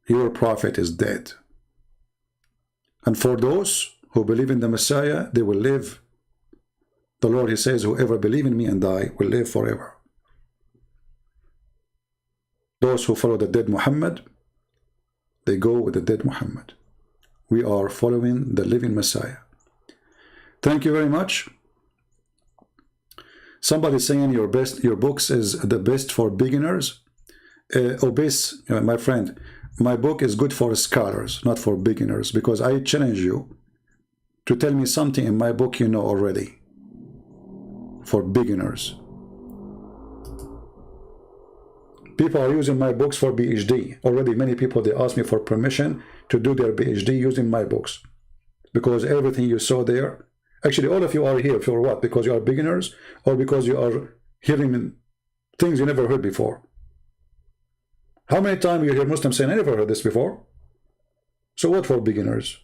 Your prophet is dead. And for those who believe in the Messiah, they will live. The Lord, he says, whoever believe in me and die will live forever. Those who follow the dead Muhammad, they go with the dead Muhammad. We are following the living Messiah. Thank you very much. Somebody saying your books is the best for beginners. Obese, my friend, my book is good for scholars, not for beginners, because I challenge you to tell me something in my book you know already. For beginners. People are using my books for PhD. Already many people, they ask me for permission to do their PhD using my books. Because everything you saw there, actually all of you are here for what? Because you are beginners, or because you are hearing things you never heard before? How many times you hear Muslims saying, I never heard this before? So what for beginners?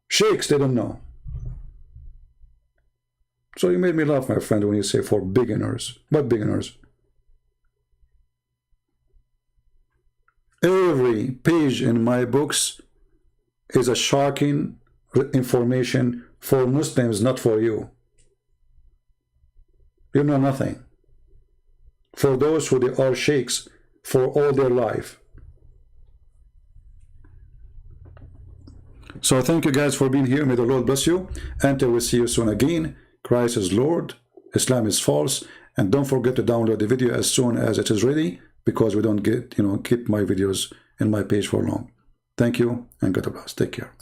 Sheikhs, they don't know. So you made me laugh, my friend, when you say for beginners. What beginners? Every page in my books is a shocking information for Muslims, not for you. You know nothing. For those who they are sheikhs for all their life. So thank you guys for being here. May the Lord bless you. Until we see you soon again. Christ is Lord, Islam is false, and don't forget to download the video as soon as it is ready, because we don't get, keep my videos in my page for long. Thank you, and God bless. Take care.